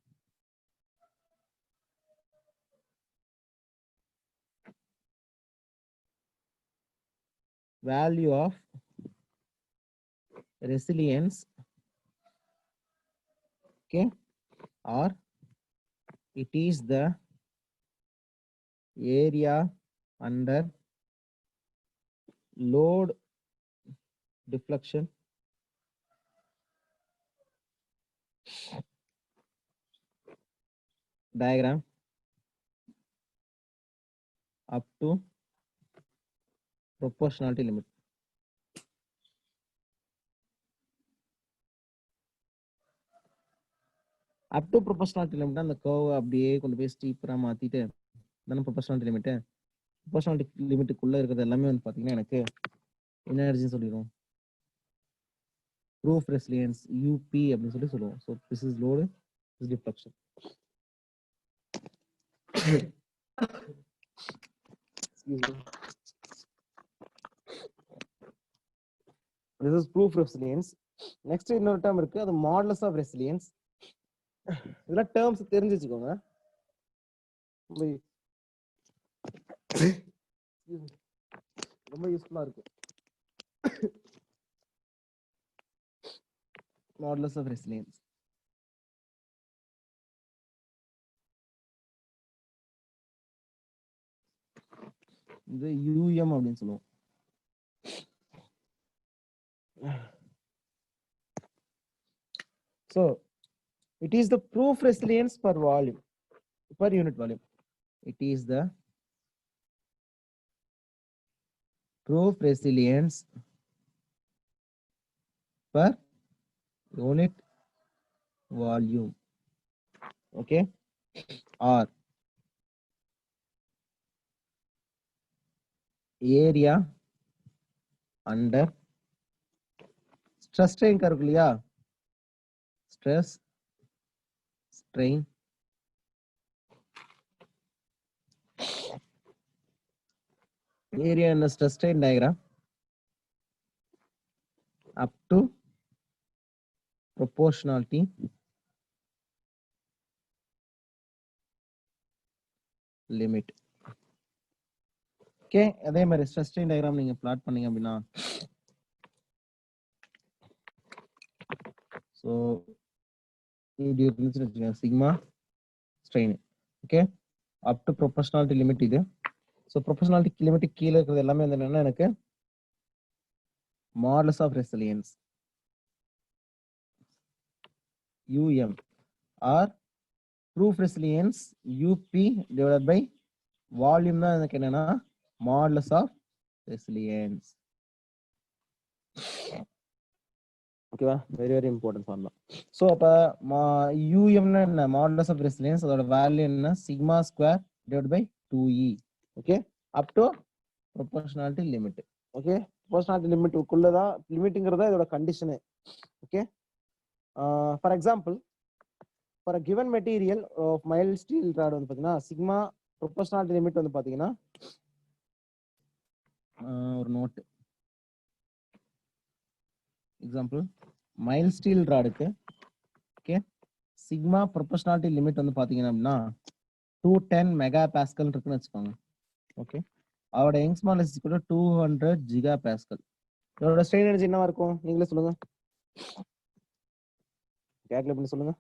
value of resilience, okay, or it is the area under load deflection diagram up to proportionality limit. Up to proportionality limit அந்த curve அப்படியே கொண்டு போய் ஸ்டீப்பரா மாத்திட்டு தானே proportionality limit. Proportionality லிமிட்டுக்குள்ள இருக்கிறது எல்லாமே வந்து பாத்தீங்கன்னா எனக்கு என்ன எனர்ஜின்னு சொல்லிடும், ப்ரூஃப் ரெசிலியன்ஸ் யூபி அப்படின்னு சொல்லி சொல்லுவோம். So this is load, this deflection. This is proof resilience. Next இன்னொரு டேர்ம் இருக்கு, அது மாடுலஸ் ஆஃப் ரெசிலியன்ஸ். இதெல்லாம் டேர்ம்ஸ் தெரிஞ்சு வச்சுக்கோங்க, ரொம்ப யூஸ்ஃபுல்லா இருக்கு. மாடுலஸ் ஆஃப் ரெசிலியன்ஸ் இது யூஎம் அப்படின்னு சொல்லுவோம். So it is the proof resilience per volume, per unit volume. It is the proof resilience per unit volume, okay, or area under stress strain curve இல்லையா, stress strain area in the stress strain diagram up to proportionality limit. Okay, அதே மாதிரி stress strain diagram நீங்க plot பண்ணீங்க அப்படின்னா, so இப்படி இருந்துச்சுன்னு வச்சுக்கோங்க, sigma strain, okay, up to proportionality limit இது. ஸோ ப்ரொபோஷனாலிட்டி லிமிட் கீழே இருக்கிறது எல்லாமே வந்து என்னன்னா எனக்கு modulus of resilience UM or proof resilience UP divided by volume தான் எனக்கு என்னன்னா மாடுலஸ் ஆஃப் ரெசிலியன்ஸ். ஓகேவா, very very important formula. So அப்போ யூஎம்னா என்ன, மாடுலஸ் ஆஃப் ரெசிலியன்ஸ், அதோட வேல்யூ என்ன, sigma square divide by 2E, okay, up to proportionality limit. Okay, proportionality லிமிட்டுக்குள்ளதான், லிமிட்டுங்கிறதா இதோட condition. Okay, for example for a given material of mild steel rod வந்து பார்த்தீங்கன்னா சிக்மா ப்ரொபோஷனாலிட்டி லிமிட் வந்து பார்த்தீங்கன்னா ஒரு நோட் எக்ஸாம்பிள் மைல் ஸ்டீல் ராடுக்கு, okay, sigma proportionality limit வந்து பாத்தீங்கன்னா அப்படின்னா 210 மெகா பாஸ்கல் இருக்குன்னு வச்சுக்கோங்க. ஓகே, அவரோட யங்ஸ் மாடுலஸ் கூட 200 ஜிகா பாஸ்கல். இதோட ஸ்ட்ரெயின் எனர்ஜி என்னவா இருக்கும் நீங்களே சொல்லுங்க, கேல்குலேட் பண்ணி சொல்லுங்க.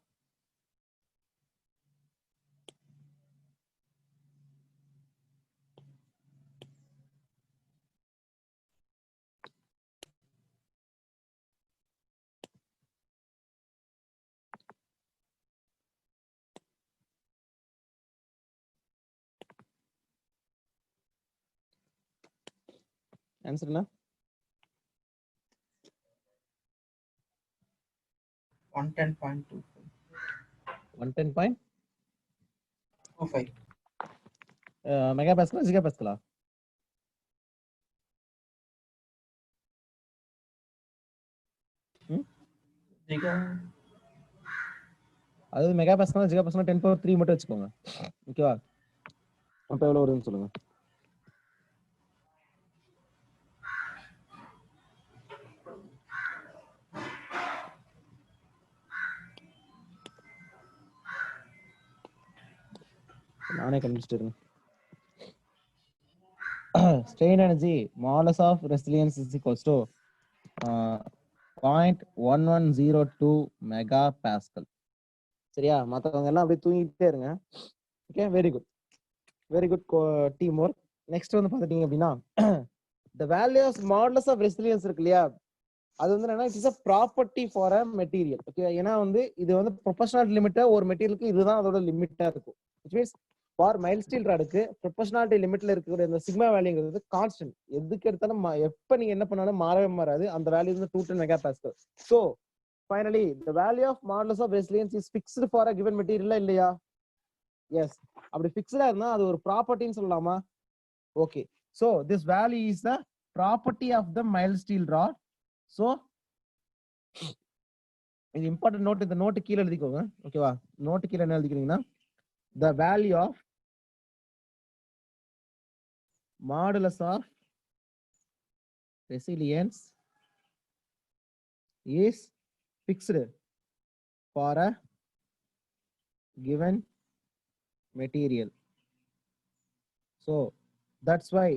ஆன்சர் என்ன? 110.25. 110.25 மெகா பாஸ்கலா ஜிகா பாஸ்கலா? அதாவது mega pascal giga pascal 10 power 3 மட்டும் வச்சுக்கோங்க. ஓகேவா, அப்ப எவ்வளவு வருதுன்னு சொல்லுங்க. நானே கண்டுபிடிச்சிட்டு இருக்கேன். Strain energy modulus of resilience is equals to 0.1102 megapascal. சரியா? மத்தவங்க எல்லாம் அப்படியே தூங்கிட்டே இருங்க. Okay, very good, very good team work. Next வந்து பாத்துட்டீங்க அப்படின்னா the value of modulus of resilience இருக்கு இல்லையா, அது வந்து என்னன்னா it is a property for a material. Okay, ஏன்னா வந்து இது வந்து ப்ரொபோஷனாலிட்டி லிமிட்டா ஒரு மெட்டீரியலுக்கு இதுதான் அதோட லிமிட்டா இருக்கும். which means for mild steel ராடுக்கு ப்ரொபோஷனாலிட்டி லிமிட்ல இருக்கிற இந்த சிக்மா வேல்யூங்கிறது கான்ஸ்டன்ட். எதுக்கு எடுத்தாலும் எப்ப நீங்க என்ன பண்ணாலும் மாறவே மாறாது. அந்த வேல்யூ வந்து 210 mega pascal. So finally the value of modulus of resilience is fixed for a given material இல்லையா? எஸ். அப்படி ஃபிக்ஸ்டா இருந்தா அது ஒரு ப்ராப்பர்ட்டின்னு சொல்லலாமா? Okay, so this value is the property of the mild steel rod. ஸோ இது இம்பார்ட்டன்ட் நோட். இந்த நோட்டு கீழே எழுதிக்கோங்க. ஓகேவா? நோட்டு கீழே என்ன எழுதிக்கிறீங்கன்னா the value of modulus of resilience is fixed for a given material. So that's why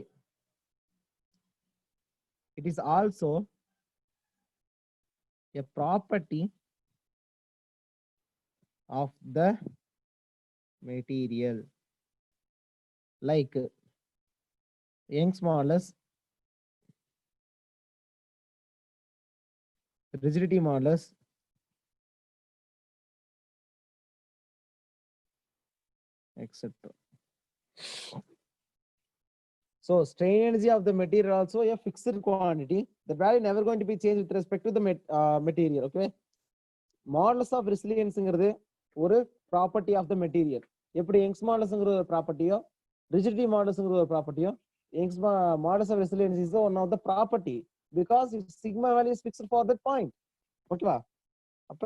it is also a property of the material, like Young's modulus, rigidity modulus, etc. So strain energy of the material also a fixed quantity. The value never going to be changed with respect to the material. Okay, modulus of resilienceங்கிறது ஒரு property of the material. எப்படி Young's மாடலஸ்ங்கிற ஒரு ப்ராப்பர்ட்டியோ, rigidity மாடலஸ்ங்கிற ஒரு ப்ராப்பர்ட்டியோ, Young's modulus of resilience is one of the property because it's sigma value is fixed for that point. ஓகேவா? அப்ப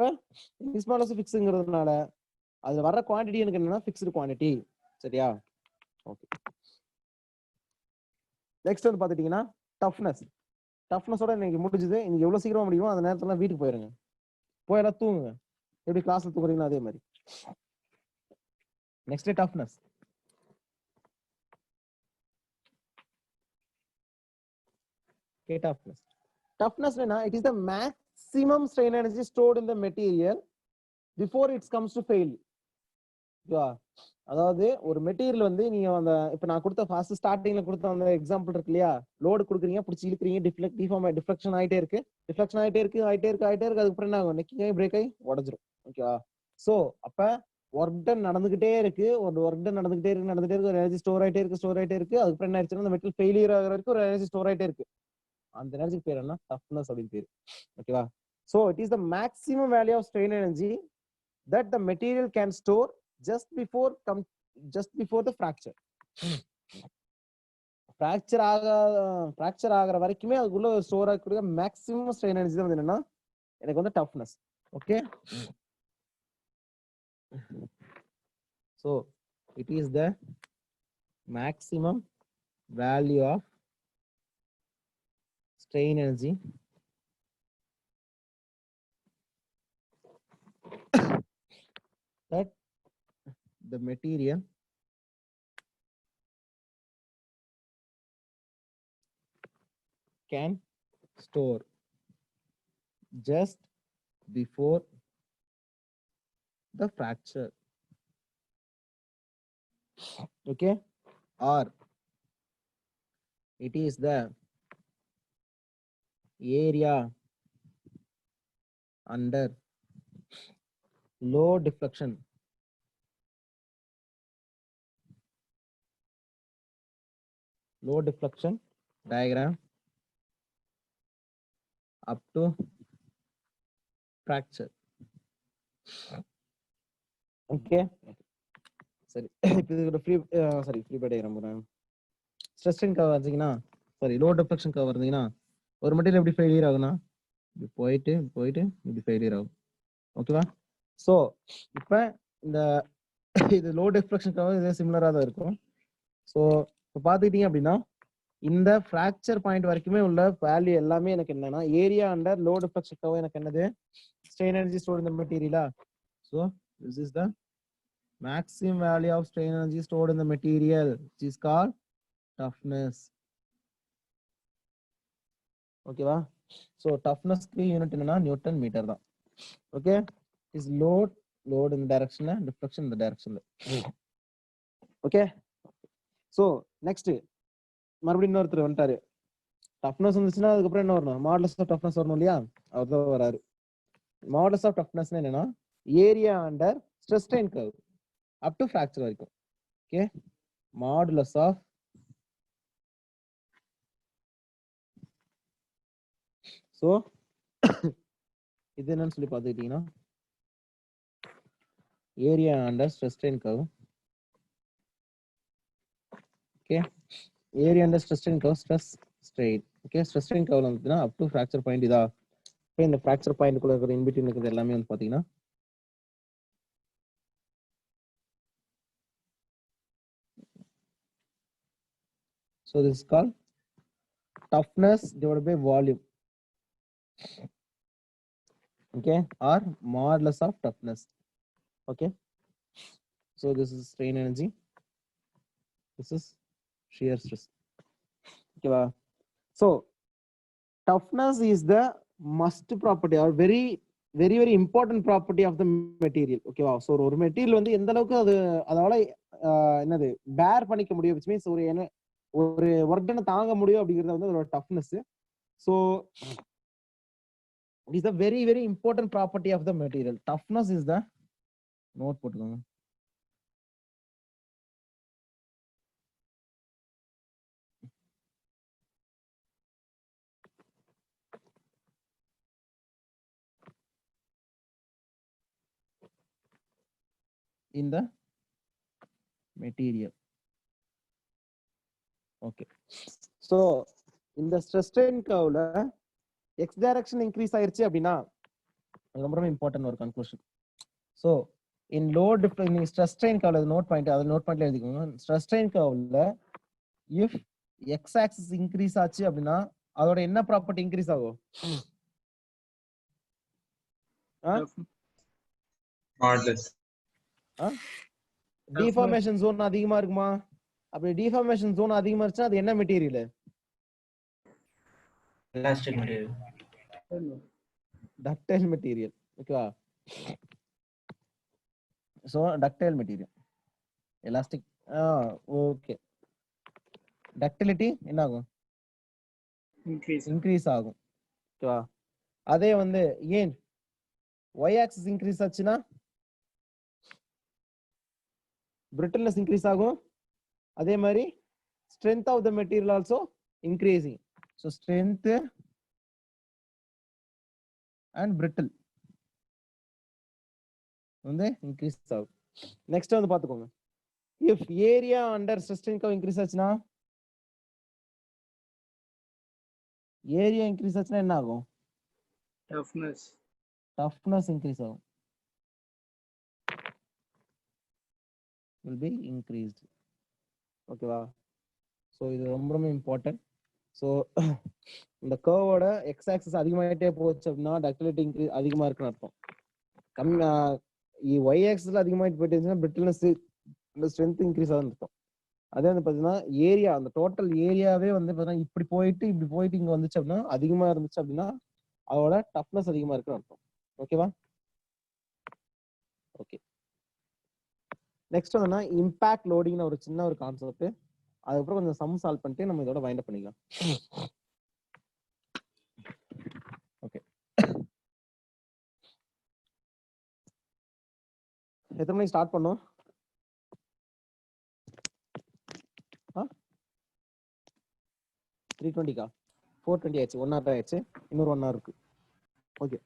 யங்ஸ் மாடலஸ் ஃபிக்ஸ்ங்கிறதுனால அது வர குவாண்டிட்டி எனக்கு என்னன்னா ஃபிக்ஸ்டு குவாண்டிட்டி. சரியா? ஓகே, நெக்ஸ்ட் வந்து பாத்துட்டீங்கன்னா டஃப்னஸ். டஃப்னஸோட இன்னைக்கு முடிஞ்சது. இன்னைக்கு எவ்வளவு சீக்கிரமா முடியுமோ அந்த நேரத்துல வீட்டுக்கு போயிருங்க. போய் எல்லாம் தூங்குங்க. எப்படி கிளாஸ்ல தூங்குறீங்களோ அதே மாதிரி. Next toughness. Okay, toughness. Toughness it is the maximum strain energy stored in the material before it comes to failure. அதாவது ஒரு மெட்டீரியல் வந்து நீங்க அந்த இப்ப நான் கொடுத்த ஃபர்ஸ்ட் ஸ்டார்டிங்ல கொடுத்த அந்த எக்ஸாம்பிள் இருக்கு இல்லையா, லோடு கொடுக்குறீங்க, பிடிச்சி இழுக்கிறீங்க, டிஃப்ளெக்ஷன் ஆயிட்டே இருக்கு, அதுக்கப்புறம் என்ன ஆகும்? நெக்கிங் ஆகி பிரேக் ஆகி உடஞ்சிரும். ஓகேவா? சோ அப்ப ஒர்க் டன் நடந்துகிட்டே இருக்கு, ஒரு ஒர்க் டன் நடந்துகிட்டே இருக்கு, ஒரு எனர்ஜி ஸ்டோர் ஆயிட்டே இருக்கு. அதுக்கப்புறம் என்ன ஆயிடுச்சுன்னா அந்த மெட்டீரியல் ஃபெயிலியர் ஆகிற வரைக்கும் ஒரு எனர்ஜி ஸ்டோர் ஆயிட்டே இருக்கு. அந்த எனர்ஜிக்கு பேர் என்ன? டஃப்னஸ் அப்படின்னு பேரு. ஓகேவா? So it is the maximum value of strain energy that the material can store just before the fracture. fracture ஆகிற வரைக்குமே அதுக்குள்ள ஸ்டோர் ஆகக்கூடிய மேக்ஸிமம் ஸ்ட்ரெயின் எனர்ஜி தான் என்னன்னா எனக்கு வந்து toughness. Okay, so it is the maximum value of strain energy that the material can store just before the fracture. Okay, or it is the area under low deflection diagram up to fracture. Okay, சரி. இப்போ இதுல free buy diagram போறேன். Stress strain curve வந்தீங்கன்னா low deflection curve வந்தீங்கன்னா ஒரு material எப்படி failure ஆகும்னா இப்படி போயிட்டு இப்படி ஃபெயிலியர் ஆகும். ஓகேவா? சோ இப்போ இந்த இது லோ டிஃப்ளெக்ஷன் கர்வ் இதே சிமிலரா தான் இருக்கும். ஸோ இப்போ பார்த்துக்கிட்டீங்க அப்படின்னா இந்த ஃப்ராக்சர் பாயிண்ட் வரைக்குமே உள்ள வேல்யூ எல்லாமே எனக்கு என்னன்னா ஏரியா அண்டர் லோடு ஃப்ளக்ஸ் எனக்கு என்னது ஸ்ட்ரெயின் எனர்ஜி ஸ்டோர்ட் இந்த மெட்டீரியலா. So this is the maximum value of strain energy stored in the material, which is called toughness. ஓகேவா. ஸோ டஃப்னஸ்க்கு யூனிட் என்னன்னா நியூட்டன் மீட்டர் தான். ஓகே, இஸ் லோட் இந்த டைரக்ஷன்ல, deflection இந்த டைரக்ஷன்ல. ஓகே, ஸோ நெக்ஸ்ட் மறுபடியும் இன்னொருத்தர் வந்துட்டாரு. டஃப்னஸ் வந்துச்சுன்னா அதுக்கப்புறம் என்ன வரணும், மாடலஸ் ஆஃப் டஃப்னஸ் வரணும் இல்லையா, அவர் தான் வராரு. மாடலஸ் ஆஃப் டஃப்னஸ் என்னன்னா area under stress strain curve up to fracture வரைக்கும். ஓகே, மாடுலஸ் ஆஃப் ஸோ இது என்னன்னு சொல்லி பார்த்துக்கிட்டீங்கன்னா area under stress strain curve. Okay, area under stress strain curve stress strain. Okay, stress strain கர்வ்ல வந்துச்சுன்னா up to fracture point இதா. Okay, இந்த fracture பாயிண்ட்குள்ள இருக்கிற இன்பிட்வீன் இருக்கிறது எல்லாமே வந்து பார்த்தீங்கன்னா so this is called toughness divided by volume. Okay, or modulus of toughness. Okay, so this is strain energy, this is shear stress. Okay, so toughness is the must property or very important property of the material. Okay, so ஒரு material வந்து எந்த அளவுக்கு அது அதனால என்னது பேர் பண்ணிக்க முடியும், which means ஒரு ஒர்க் தாங்க முடியும் அப்படிங்கிறது வந்து அதோட toughness. So it is the very important property of the material. Toughness is the note போட்டுக்கோங்க. in the material. Okay, so in the stress strain curve x direction increase ஆயிருச்சு அப்படின்னா ரொம்ப இம்பார்ட்டன்ட் ஒரு conclusion. So in load stress strain கர்வ்ல note point, அதை note பாயிண்ட்ல எழுதிக்கோங்க. Stress strain கர்வ்ல இஃப் எக்ஸ் ஆக்சிஸ் இன்க்ரீஸ் ஆச்சு அப்படின்னா அதோட என்ன ப்ராப்பர்ட்டி இன்க்ரீஸ் ஆகும்? டிஃபார்மேஷன் ஜோன் அதிகமா இருக்குமா? அப்படி டிஃபார்மேஷன் ஜோன் அதிகமா இருந்துச்சுன்னா அது என்ன material? Elastic material, ductile material. ஓகேவா. So ductile material, elastic. Okay, ductility என்ன ஆகும்? இன்க்ரீஸ் ஆகும். ஓகேவா. அதே வந்து ஏன் ஒய் ஆக்சிஸ் இன்க்ரீஸ் ஆச்சுன்னா பிரிட்டில்னஸ் இன்க்ரீஸ் ஆகும். அதே மாதிரி strength of the material also increasing. So strength and brittle வந்து இன்க்ரீஸ் ஆகும். நெக்ஸ்ட் வந்து பார்த்துக்கோங்க, if area under stress strain curve increase ஆச்சுன்னா, ஏரியா இன்க்ரீஸ் ஆச்சுன்னா என்ன ஆகும்? டஃப்னஸ் இன்க்ரீஸ் ஆகும், will be increased. ஓகேவா. ஸோ இது ரொம்ப இம்பார்ட்டன்ட். ஸோ இந்த கர்வோட எக்ஸ் ஆக்சிஸ் அதிகமாகிட்டே போச்சு அப்படின்னா டக்டிலிட்டி இன்க்ரீஸ் அதிகமாக இருக்குன்னு அர்த்தம். ஒய் ஆக்சிஸ்ல அதிகமாகிட்டு போயிட்டு இருந்துச்சுன்னா பிரிட்டில்னஸ் ஸ்ட்ரென்த் இன்க்ரீஸ் ஆகுதுன்னு அர்த்தம். அதே வந்து பார்த்தீங்கன்னா ஏரியா, அந்த டோட்டல் ஏரியாவே வந்து பார்த்தீங்கன்னா இப்படி போயிட்டு இங்கே வந்துச்சு அப்படின்னா அதிகமாக இருந்துச்சு அப்படின்னா அதோட டஃப்னஸ் அதிகமாக இருக்குன்னு அர்த்தம். ஓகேவா. ஓகே, நெக்ஸ்ட் என்னன்னா இம்பாக்ட் லோடிங்னு ஒரு சின்ன ஒரு கான்செப்ட். அதுக்கப்புறம் கொஞ்சம் சம் சால்வ் பண்ணிட்டு நம்ம இதோட வைண்ட் அப் பண்ணிக்கலாம். ஓகே, எத்தனை மணிக்கு ஸ்டார்ட் பண்ணோம்? 3:20 4:20 ஆயிடுச்சு. 1 hour ஆயிடுச்சு, இன்னொரு 1 hour இருக்கு. ஓகே,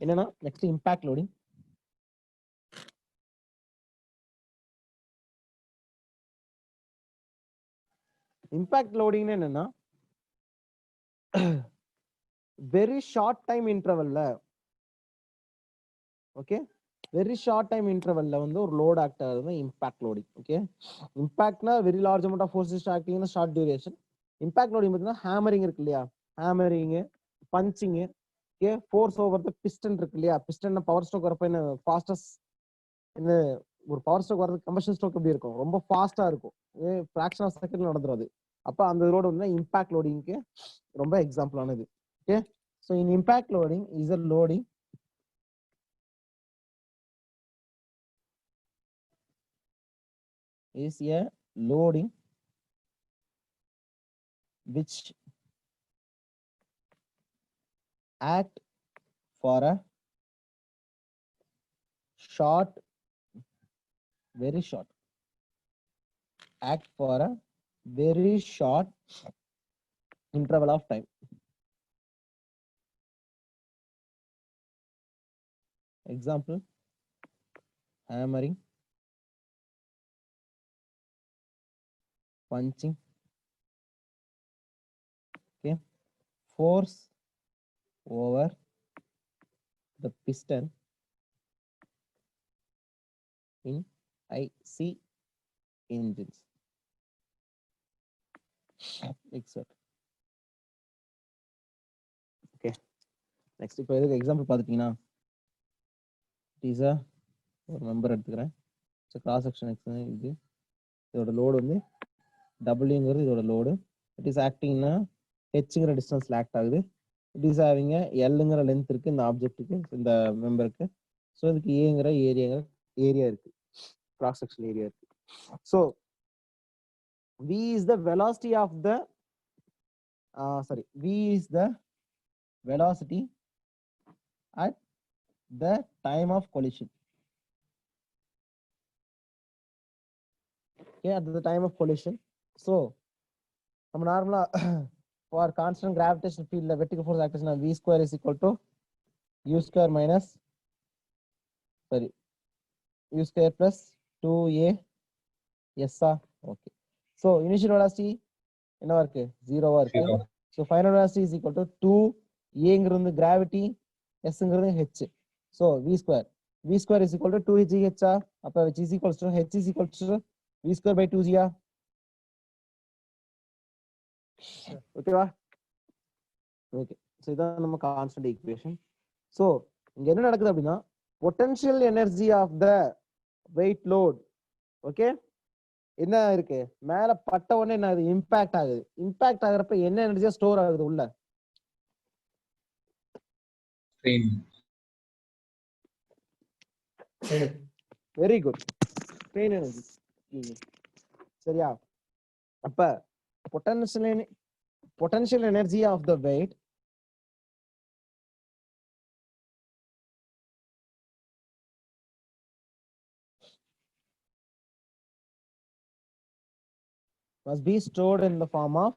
என்னன்னா next impact loading. Impact loading என்னன்னா வெரி ஷார்ட் டைம் இன்டர்வல்ல, ஓகே, வெரி ஷார்ட் டைம் இன்டர்வல்ல வந்து ஒரு லோட் ஆக்ட் ஆகுது இம்பாக்ட் லோடிங். ஓகே, இம்பாக்ட்னா very large amount of force acting short duration. Impact loading பார்த்தீங்கன்னா ஹேமரிங் இருக்கு இல்லையா, hammering, punching, okay, force over the piston இருக்கு இல்லையா, பிஸ்டன் பவர் ஸ்ட்ரோக் வரப்ப என்ன ஃபாஸ்டஸ்ட் என்ன ஒரு பவர் ஸ்ட்ரோக் வரது கம்பஷன் ஸ்ட்ரோக் எப்படி இருக்கும், ரொம்ப ஃபாஸ்டா இருக்கும், ஃபிராக்ஷன் ஆஃப் செகண்ட்ல நடந்துரும் அது. அப்ப அந்த லோடு வந்து இம்பாக்ட் லோடிங்க்கு ரொம்ப எக்ஸாம்பிள் ஆனது. Okay, so in impact loading is a loading is a loading which act for a short, very short, act for a very short interval of time. Example, hammering, punching, okay, force over the piston in IC engines, etc. Okay, next இப்போ இதுக்கு example பார்த்துட்டீங்கன்னா டீசா ஒரு member எடுத்துக்கிறேன். So cross section இது இதோட load வந்து டபிள்யூங்கிறது இதோட load. It is ஆக்டிங்னா ஹெச்ங்கிற டிஸ்டன்ஸ்ல ஆக்ட் ஆகுது. இட் இஸ் ஹேவிங் எல்லுங்கிற லென்த் இருக்கு இந்த ஆப்ஜெக்ட்டுக்கு, இந்த மெம்பருக்கு. ஸோ இதுக்கு ஏங்கிற ஏரியா இருக்கு, கிராஸ் செக்ஷன் ஏரியா இருக்கு. So V is the velocity of the V is the velocity at the time of collision. Okay, at the time of collision. So நம்ம நார்மலா for constant gravitational field vertical force acts V square is equal to U square minus U square plus 2a s. Okay, so initial velocity என்னவா இருக்கு, 0வா இருக்கு. So final velocity is equal to 2a gravity, s-ங்கிறது h. So v square is equal to 2hh. அப்ப which is equals to h is equal to v square by 2g. ஓகேவா? Okay, so இதான் நம்ம constant equation. So இங்க என்ன நடக்குது அப்படின்னா potential energy of the weight load, okay, என்ன இருக்கு மேல பட்ட உடனே என்ன ஆகுது, இம்பாக்ட் ஆகுது. இம்பாக்ட் ஆகுறப்ப என்ன எனர்ஜியா ஸ்டோர் ஆகுது உள்ள, வெரி குட், ஸ்ட்ரெயின் எனர்ஜி. சரியா? அப்ப potential energy of the weight must be stored in the form of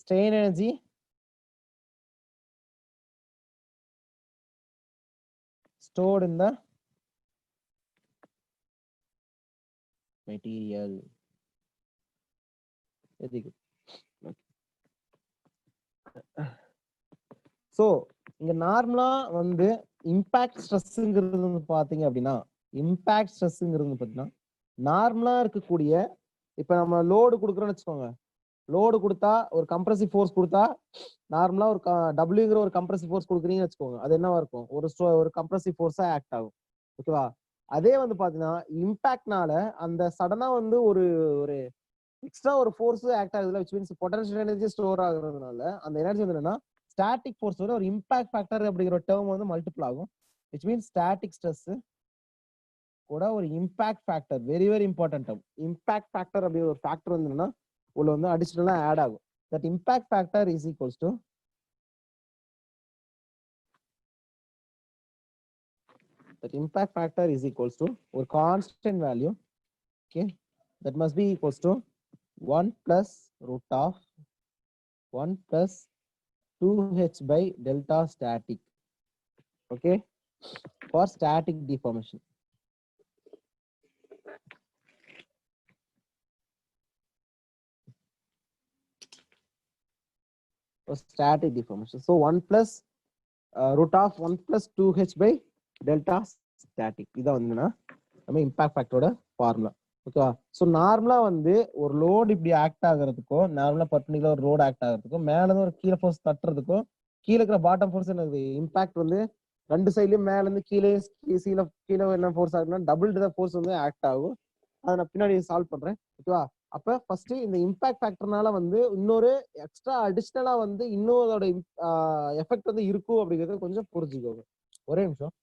strain energy stored in the material. Very good. So இங்க நார்மலா வந்து இம்பாக்ட் ஸ்ட்ரெஸ்ங்கிறது பாத்தீங்க அப்படின்னா, இம்பாக்ட் ஸ்ட்ரெஸ்ங்கிறது பாத்தீங்கன்னா நார்மலா இருக்கக்கூடிய, இப்ப நம்ம லோடு கொடுக்குறோம்னு வச்சுக்கோங்க, லோடு கொடுத்தா ஒரு கம்ப்ரசிவ் ஃபோர்ஸ் கொடுத்தா நார்மலா ஒரு டபிள்யூங்கிற ஒரு கம்ப்ரசிவ் ஃபோர்ஸ் கொடுக்குறீங்கன்னு வச்சுக்கோங்க, அது என்னவா இருக்கும், ஒரு கம்ப்ரசிவ் ஃபோர்ஸா ஆக்ட் ஆகும். ஓகேவா? அதே வந்து பாத்தீங்கன்னா இம்பாக்ட்னால அந்த சடனா வந்து ஒரு எக்ஸ்ட்ரா ஒரு ஃபோர்ஸ் ஆக்ட் ஆகுதுல, which means potential energy store ஆகுறதுனால அந்த எனர்ஜி வந்து என்னன்னா ஸ்டாட்டிக் ஃபோர்ஸ் விட ஒரு இம்பாக்ட் ஃபேக்டர் அப்படிங்கிற டேர்ம் வந்து மல்டிபிள் ஆகும். which means ஸ்டாட்டிக் ஸ்ட்ரெஸ் கூட ஒரு impact factor, very very important term. Impact factor அப்படி ஒரு ஃபேக்டர் வந்து என்னன்னா உள்ள வந்து அடிஷனலா ஆட் ஆகும். That impact factor is equals to ஒரு constant value, okay, that must be equals to 1 plus root of 1 plus 2h by delta static, okay, for static deformation. For static deformation, so 1 plus root of 1 plus 2h by delta static. இதான் வந்து என்னன்னா நம்ம impact ஃபேக்டரோட formula. ஓகேவா? So நார்மலா வந்து ஒரு load இப்படி act ஆகுறதுக்கும், நார்மலா பர்டிகுலர் ஒரு ரோடு ஆக்ட் ஆகுறதுக்கும், மேல இருந்து ஒரு கீழே ஃபோர்ஸ் தட்டுறதுக்கும், கீழே இருக்கிற பாட்டம் ஃபோர்ஸ் என்னது இம்பாக்ட் வந்து ரெண்டு சைட்லயும் மேல இருந்து கீழே கீழே என்ன ஃபோர்ஸ் ஆகுதுன்னா டபுள் தான் ஃபோர்ஸ் வந்து ஆக்ட் ஆகும். அதை நான் பின்னாடி சால்வ் பண்றேன். ஓகேவா? அப்ப ஃபர்ஸ்ட் இந்த இம்பாக்ட் ஃபேக்டர்னால வந்து இன்னொரு எக்ஸ்ட்ரா அடிஷ்னலா வந்து இன்னொரு எஃபெக்ட் வந்து இருக்கும் அப்படிங்கறத கொஞ்சம் புரிஞ்சுக்கோங்க. ஒரே நிமிஷம்.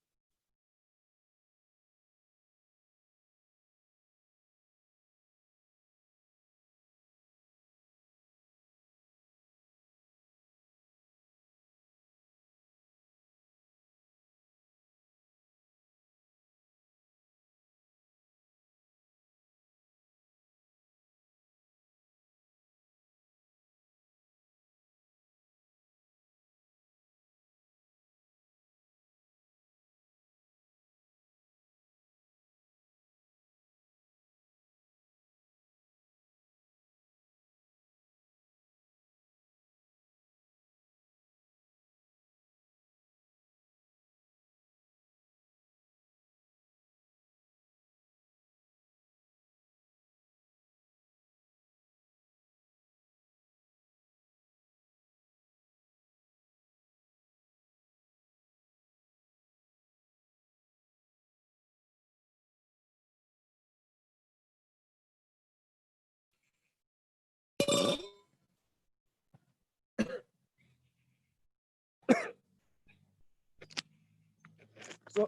So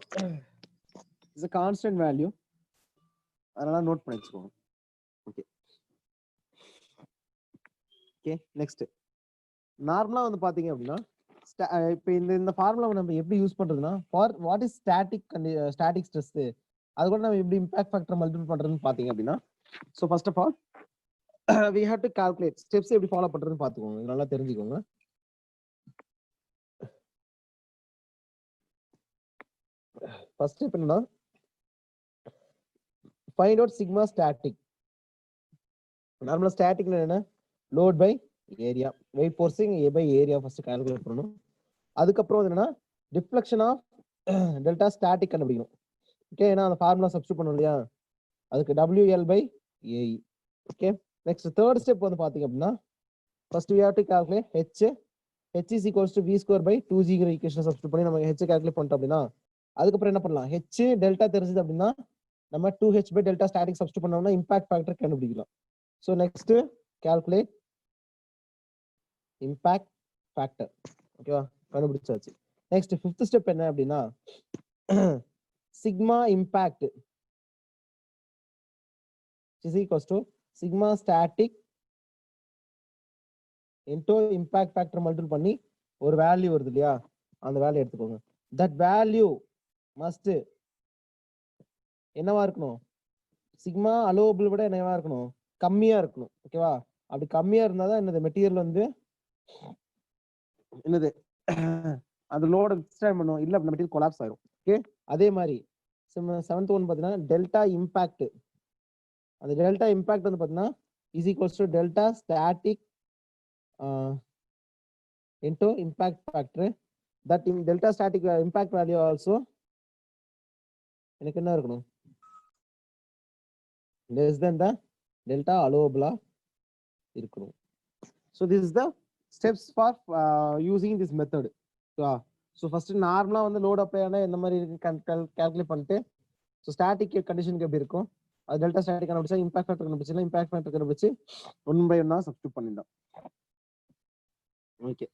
it's a constant value. அதனால நோட் பண்ணி வச்சுக்கோங்க. ஓகே ஓகே நெக்ஸ்ட் நார்மலா வந்து பாத்தீங்க அப்படின்னா இப்போ இந்த ஃபார்முலா நம்ம எப்படி யூஸ் பண்றதுன்னா for what is static stress அது கூட நம்ம எப்படி இம்பாக்ட் ஃபேக்டர் மல்டிபிள் பண்றதுன்னு பாத்தீங்க அப்படின்னா so first of all we have to calculate steps எப்படி ஃபாலோ பண்றதுன்னு பாத்துக்கோங்க. இது நல்லா தெரிஞ்சுக்கோங்க. ஃபர்ஸ்ட் ஸ்டெப் என்னன்னா ஃபைண்ட் அவுட் சிக்மா ஸ்டாட்டிக். நார்மலா ஸ்டாட்டிக்ல என்ன load by area, weight forcing A by area first calculate பண்ணணும். அதுக்கப்புறம் என்னன்னா டிஃப்ளெக்ஷன் ஆஃப் டெல்டா ஸ்டாட்டிக் கண்டுபிடிக்கணும். ஓகே, ஏன்னா அந்த ஃபார்முலா சப்ஸ்டிட் பண்ணணும் இல்லையா, அதுக்கு WL by AE. Okay, next third step வந்து பாத்தீங்க அப்படின்னா first we have to calculate H is equals to V square by 2G equation substitute பண்ணி நம்ம H கால்குலேட் பண்ணிட்டோம் அப்படின்னா அதுக்கப்புறம் என்ன பண்ணலாம், H டெல்டா தெரிஞ்சது அப்படின்னா நம்ம 2H by delta static substitute பண்ணோம்னா இம்பாக்ட் ஃபேக்டர் கண்டுபிடிக்கலாம். So next calculate impact factor. ஓகேவா, கண்டுபிடிச்சாச்சு. நெக்ஸ்ட் ஃபிஃப்த் ஸ்டெப் என்ன அப்படின்னா sigma impact is equals to sigma static into impact factor multiple பண்ணி ஒரு வேல்யூ வருது இல்லையா, அந்த வேல்யூ எடுத்துக்கோங்க. தட் வேல்யூ மஸ்ட் என்னவா இருக்கணும், சிக்மா அலோவபிள் விட என்னவா இருக்கணும், கம்மியா இருக்கணும். ஓகேவா, அப்படி கம்மியா இருந்தாதான் என்னது மெட்டீரியல் வந்து என்னது அந்த லோட வித்ஸ்டாண்ட் பண்ணும், இல்ல அந்த மெட்டீரியல் கொலாப்ஸ் ஆயிரும். ஓகே, அதே மாதிரி செவன்த் ஒன் பாத்தீங்கன்னா டெல்டா இம்பாக்ட். அந்த டெல்டா இம்பாக்ட் வந்து பாத்தீங்கன்னா is equals to delta static into impact factor. That in delta static impact value also எனக்கு என்ன இருக்கணும், less than the delta allowable இருக்கணும். So this is the steps for using this method. So first நார்மலா வந்து load apply ஆனா இந்த மாதிரி இருக்கு கால்குலேட் பண்ணிட்டு ஸோ ஸ்டாட்டிக் கண்டிஷனுக்கு எப்படி இருக்கும் அது டெல்டா ஸ்டாட்டிக் கண்டுபிடிச்சா இம்பாக்ட் ஃபேக்டர் கண்டுபிடிச்சா இம்பாக்ட் ஃபேக்டர் கண்டுபிடிச்சு 1 by 1 சப்ஸ்டிட் பண்ணிடலாம். ஓகே,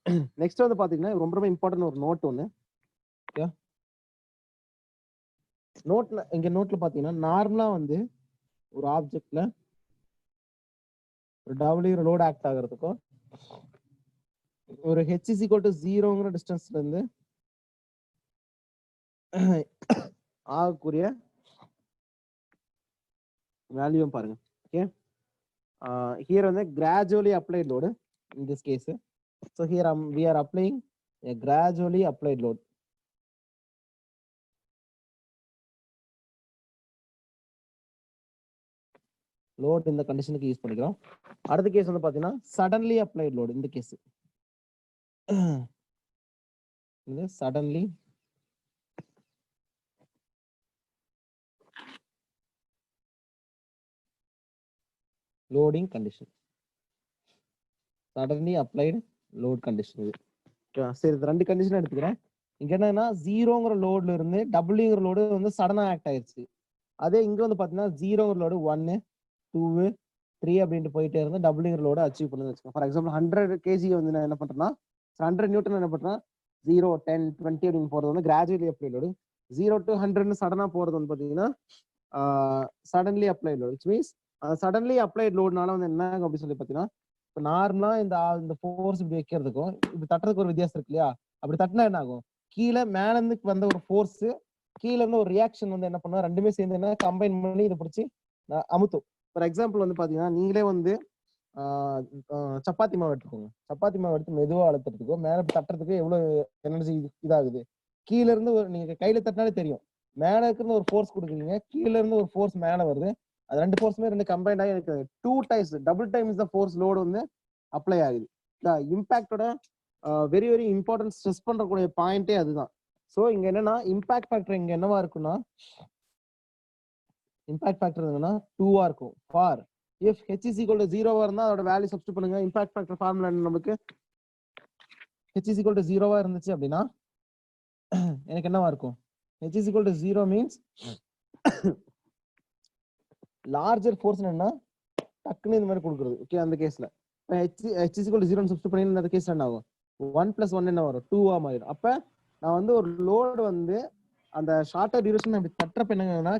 நெக்ஸ்ட் வந்து பாத்தீங்கன்னா ரொம்ப ரொம்ப இம்பார்ட்டன்ட் ஒரு நோட் ஒன்று. ஓகே, நோட்ல இங்க நோட்ல பாத்தீங்கன்னா நார்மலா வந்து ஒரு ஆப்ஜெக்ட்ல ஒரு W லோட் ஆக்ட் ஆகிறதுக்கும் ஒரு H is equal to 0ங்கிற டிஸ்டன்ஸ்ல இருந்து ஆகக்கூடிய வேல்யூ பாருங்க. ஓகே, ஹியர் வந்து gradually applied load in this case. So here we are applying a gradually applied load. Load இந்த கண்டிஷனுக்கு யூஸ் பண்ணிக்கிறோம். அடுத்த கேஸ் வந்து பாத்தீங்கன்னா suddenly applied load. இந்த கேஸ் இது suddenly loading condition, suddenly applied load condition இது. சரி, இது 2 கண்டிஷன் எடுத்துக்கிறேன். இங்க என்னன்னா 0ங்கிற லோட்ல இருந்து டபுள்ங்கிற லோடு வந்து சடனா ஆக்ட் ஆயிருச்சு. அதே இங்க வந்து பாத்தீங்கன்னா 0ங்கிற லோடு 1 2 3 அப்படின்ட்டு போயிட்டே இருந்து டபுள்ங்கிற லோட அச்சீவ் பண்ணுன்னு வச்சுக்கோங்க. ஃபார் எக்ஸாம்பிள் 100 kg வந்து நான் என்ன பண்றேன்னா 100 நியூட்டன் என்ன பண்றேன் 0 10 20 அப்படின்னு போறது வந்து கிராஜுவலி அப்ளை லோடு. 0 to 100 சடனா போறது வந்து பாத்தீங்கன்னா suddenly apply load. Which means suddenly applied லோடுனால வந்து என்ன அப்படின்னு சொல்லி பாத்தீங்கன்னா இப்போ நார்மலா இந்த ஃபோர்ஸ் இப்படி வைக்கிறதுக்கும் இப்படி தட்டுறதுக்கு ஒரு வித்தியாசம் இருக்கு இல்லையா? அப்படி தட்டினா என்ன ஆகும், கீழே மேல இருந்து வந்த ஒரு ஃபோர்ஸ் கீழே இருந்து ஒரு ரியாக்ஷன் வந்து என்ன பண்ணா ரெண்டுமே சேர்ந்து என்ன கம்பைன் பண்ணி இதை பிடிச்சி அமுத்தும். ஃபார் எக்ஸாம்பிள் வந்து பாத்தீங்கன்னா நீங்களே வந்து சப்பாத்தி மாவு எடுத்துக்கோங்க. சப்பாத்தி மாவு எடுத்து மெதுவா அழுத்துறதுக்கோ மேல தட்டுறதுக்கு எவ்வளவு எனர்ஜி இதாகுது. கீழ இருந்து நீங்க கையில தட்டினாலே தெரியும், மேல இருக்கிறது ஒரு ஃபோர்ஸ் கொடுக்குறீங்க, கீழ இருந்து ஒரு ஃபோர்ஸ் மேல வருது. அது 2 ஃபோர்ஸுமே 2 கம்பைண்ட் ஆகி எனக்கு 2 times double times the force load வந்து அப்ளை ஆகுது. இம்பாக்டோட வெரி வெரி இம்பார்ட்டன்ட் ஸ்ட்ரெஸ் பண்றக்கூடிய பாயிண்டே அதுதான். ஸோ இங்க என்னன்னா இம்பாக்ட் ஃபேக்டர் இங்க என்னவா இருக்குன்னா இம்பாக்ட் ஃபேக்டர் என்னன்னா 2வா இருக்கும். For if h is equal to 0வா இருந்தா அதோட வேல்யூ சப்ஸ்டிட் பண்ணுங்க. இம்பாக்ட் ஃபேக்டர் ஃபார்முலா என்ன நமக்கு, h is equal to 0வா இருந்துச்சு அப்படின்னா எனக்கு என்னவா இருக்கும், h is equal to 0 means larger force என்னன்னா டக்குன்னு இந்த மாதிரி கொடுக்குறது. ஓகே, அந்த கேஸ்ல h is equal to 0 substitute பண்ணி அந்த கேஸ்ல என்ன ஆகும் 1 + 1 என்ன வரும் 2வா மாறிடும். அப்ப நான் வந்து ஒரு லோடு வந்து அந்த ஷார்ட்டர் டியூரேஷன் அப்படி தட்டுறப்ப என்னங்கன்னா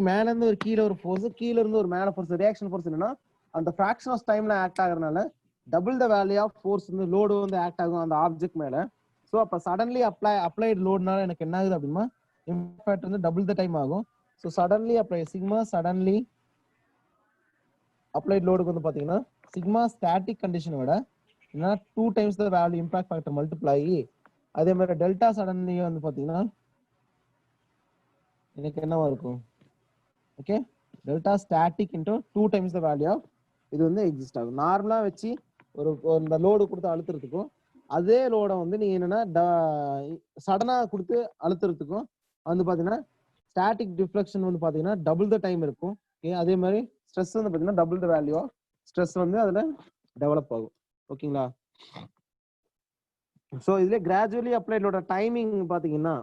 மேல இருந்து ஒரு கீழே ஒரு ஃபோர்ஸ், கீழ இருந்து ஒரு மேல ஃபோர்ஸ், ரியாக்ஷன் ஃபோர்ஸ் என்னன்னா அந்த ஃபிராக்ஷன் ஆஃப் டைம்ல ஆக்ட் ஆகுறதுனால double the value of force வந்து லோடு வந்து ஆக்ட் ஆகும் அந்த ஆப்ஜெக்ட் மேல. ஸோ அப்ப சடன்லி அப்ளைட் லோடுனால எனக்கு என்ன ஆகுது அப்படின்னா இம்பாக்ட் வந்து டபுள் த டைம் ஆகும். So suddenly apply sigma suddenly applied லோடுக்கு வந்து பாத்தீங்கன்னா சிக்மா ஸ்டாட்டிக் கண்டிஷனை விட 2 times the value impact factor multiply. அதே மாதிரி டெல்டா சடன்லி வந்து பாத்தீங்கன்னா எனக்கு என்னவா இருக்கும், okay, delta static into 2 times the value of இது வந்து எக்ஸிஸ்ட் ஆகும். நார்மலா வச்சு ஒரு இந்த லோடு கொடுத்து அழுத்துறதுக்கும் அதே லோட வந்து நீங்க என்னன்னா சடனா கொடுத்து அழுத்துறதுக்கும் வந்து பாத்தீங்கன்னா ஸ்டாட்டிக் டிஃப்ளெக்ஷன் வந்து பாத்தீங்கன்னா டபுள் த டைம் இருக்கும். ஓகே, அதே மாதிரி ஸ்ட்ரெஸ் வந்து பாத்தீங்கன்னா double the value of stress வந்து அதுல டெவலப் ஆகும். ஓகேங்களா? ஸோ இதுல கிராஜுவலி அப்ளைடோட டைமிங் பாத்தீங்கன்னா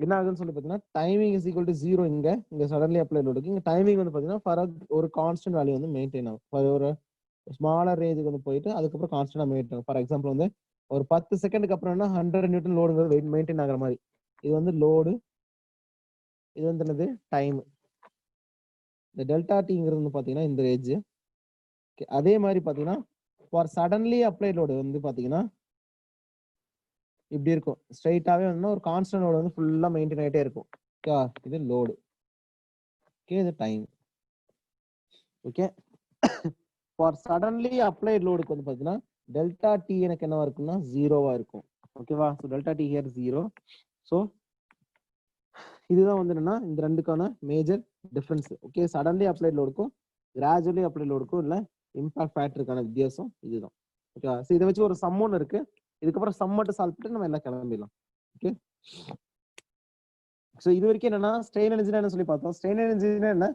என்ன ஆகுதுன்னு சொல்லி பாத்தீங்கன்னா டைமிங் இஸ் ஈக்குவல் டு 0 இங்க சடன்லி அப்ளை லோடுக்கு இங்க டைமிங் வந்து பாத்தீங்கன்னா ஃபார் ஒரு கான்ஸ்டன்ட் வேல்யூ வந்து மெயின்டைன் ஆகும். ஒரு ஸ்மாலர் ரேஞ்சுக்கு வந்து போயிட்டு அதுக்கப்புறம் கான்ஸ்டன்டா மெயின்டைன் ஆகும். ஃபார் எக்ஸாம்பிள் வந்து ஒரு 10 செகண்டுக்கு அப்புறம் 100 நியூட்டன் லோடுங்கிறது மெயின்டைன் ஆகிற மாதிரி. இது வந்து லோடு, இது வந்து என்னது டைம். இந்த டெல்டா டிங்கிறது வந்து பாத்தீங்கன்னா இந்த ரேஞ்ச். அதே மாதிரி பாத்தீங்கன்னா ஃபார் சடன்லி அப்ளை லோடு வந்து பாத்தீங்கன்னா இப்படி இருக்கும், ஸ்ட்ரைட்டாவே வந்து ஒரு கான்ஸ்டன்ட் லோடு வந்து ஃபுல்லா மெயின்டைன் ஆகிட்டே இருக்கும். இது லோடு, ஓகே, இது time. Okay, for suddenly applied லோடுக்கு வந்து பாத்தீங்கன்னா டெல்டா டி எனக்கு என்னவா இருக்கும்னா 0வா இருக்கும். ஓகேவா? So delta T here 0. So இதுதான் வந்து என்னன்னா இந்த ரெண்டுக்கான major difference. Okay, suddenly applied லோடுக்கும் கிராஜுவலி அப்ளைட் லோடுக்கும் இல்ல இம்பாக்ட் ஃபேக்டருக்கான வித்தியாசம் இதுதான். ஓகேவா? ஸோ இதை வச்சு ஒரு சம் ஒன்று இருக்கு, இதுக்கப்புறம் சம் மட்டும் சால்வ் பண்ணிட்டு நம்ம எல்லாம் கிளம்பிடலாம். ஓகே, ஸோ இது வரைக்கும் என்னன்னா ஸ்ட்ரெயின் எனர்ஜினா என்ன சொல்லி பார்த்தோம். ஸ்ட்ரெயின் எனர்ஜினா என்ன,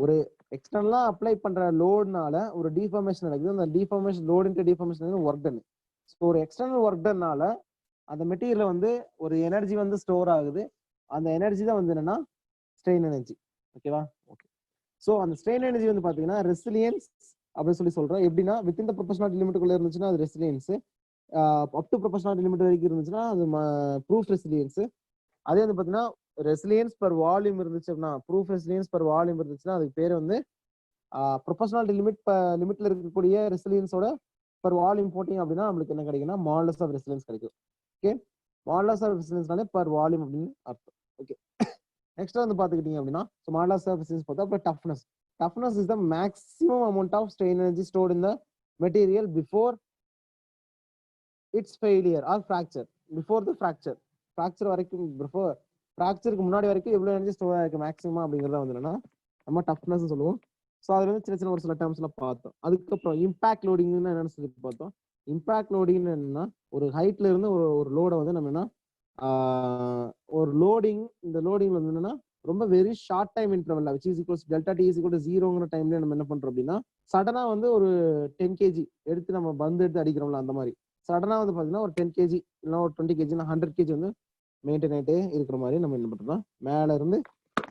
ஒரு எக்ஸ்டர்னலா அப்ளை பண்ற லோடுனால ஒரு டிஃபார்மேஷன் நடக்குது. அந்த deformation load into deformation work done. So ஒரு எக்ஸ்டர்னல் ஒர்க் டன்னால அந்த மெட்டீரியல் வந்து ஒரு எனர்ஜி வந்து ஸ்டோர் ஆகுது. அந்த எனர்ஜி தான் வந்து என்னன்னா ஸ்ட்ரெயின் எனர்ஜி. ஓகேவா? ஓகே, ஸோ அந்த ஸ்ட்ரெயின் எனர்ஜி வந்து பாத்தீங்கன்னா ரெசிலியன்ஸ் அப்படின்னு சொல்லி சொல்றோம். எப்படின்னா வித்தின் த ப்ரொபோஷனாலிட்டி லிமிட்டுக்குள்ள இருந்துச்சுன்னா அது resilience, up to proportionality limit வரைக்கும் இருந்துச்சுன்னா அது ப்ரூஃப் ரெசிலியன்ஸ். அதே வந்து பாத்தீங்கன்னா ரெசிலியன்ஸ் பர் வால்யூம் இருந்துச்சு அப்படின்னா ப்ரூஃப் ரெசிலியன்ஸ் பர் வால்யூம் இருந்துச்சுன்னா அதுக்கு பேர் வந்து ப்ரொபோஷனாலிட்டி லிமிட்ல இருக்கக்கூடிய ரெசிலியன்ஸோட பர் வால்யூம் போட்டிங்க அப்படின்னா நம்மளுக்கு என்ன கிடைக்குன்னா மாடுலஸ் ஆஃப் ரெசிலியன்ஸ் கிடைக்கும். ஓகே, மாடுலஸ் ஆஃப் ரெசிலியன்ஸ்னாலே பர் வால்யூம் அப்படின்னு அர்த்தம். ஓகே, நெக்ஸ்ட் வந்து பாத்துக்கிட்டீங்க அப்படின்னா ஸோ மாடுலஸ் ஆஃப் ரெசிலியன்ஸ் பார்த்தா அப்புறம் toughness. Toughness is the maximum amount of strain energy stored in the material before its failure or fracture. Before the fracture வரைக்கும், before ஃப்ராக்சருக்கு முன்னாடி வரைக்கும் எவ்வளவு எனர்ஜி ஸ்டோர் ஆயிருக்கு மேக்ஸிமம் அப்படிங்கிறத வந்து என்னன்னா நம்ம டஃப்னஸ் சொல்லுவோம். ஸோ அதுல வந்து சின்ன சின்ன ஒரு சில டேர்ம்ஸ்ல பார்த்தோம். அதுக்கப்புறம் இம்பாக்ட் லோடிங்னு என்னன்னு சொல்லி பார்த்தோம். இம்பாக்ட் லோடிங்னு என்னன்னா ஒரு ஹைட்ல இருந்து ஒரு லோடை வந்து நம்ம என்ன ஒரு லோடிங், இந்த லோடிங் வந்து என்னன்னா ரொம்ப வெரி ஷார்ட் டைம் இன்டர்வல்ல which is equals delta t is equal to 0ங்கிற டைம்ல நம்ம என்ன பண்றோம் அப்படின்னா சடனா வந்து ஒரு 10 kg எடுத்து நம்ம பந்து எடுத்து அடிக்கிறோம்ல அந்த மாதிரி சடனா வந்து பாத்தீங்கன்னா ஒரு 10 kg இல்ல ஒரு 20 kg 100 kg வந்து மெயின்டைன் ஆயிட்டே இருக்கிற மாதிரி நம்ம என்ன பண்றோம்னா மேல இருந்து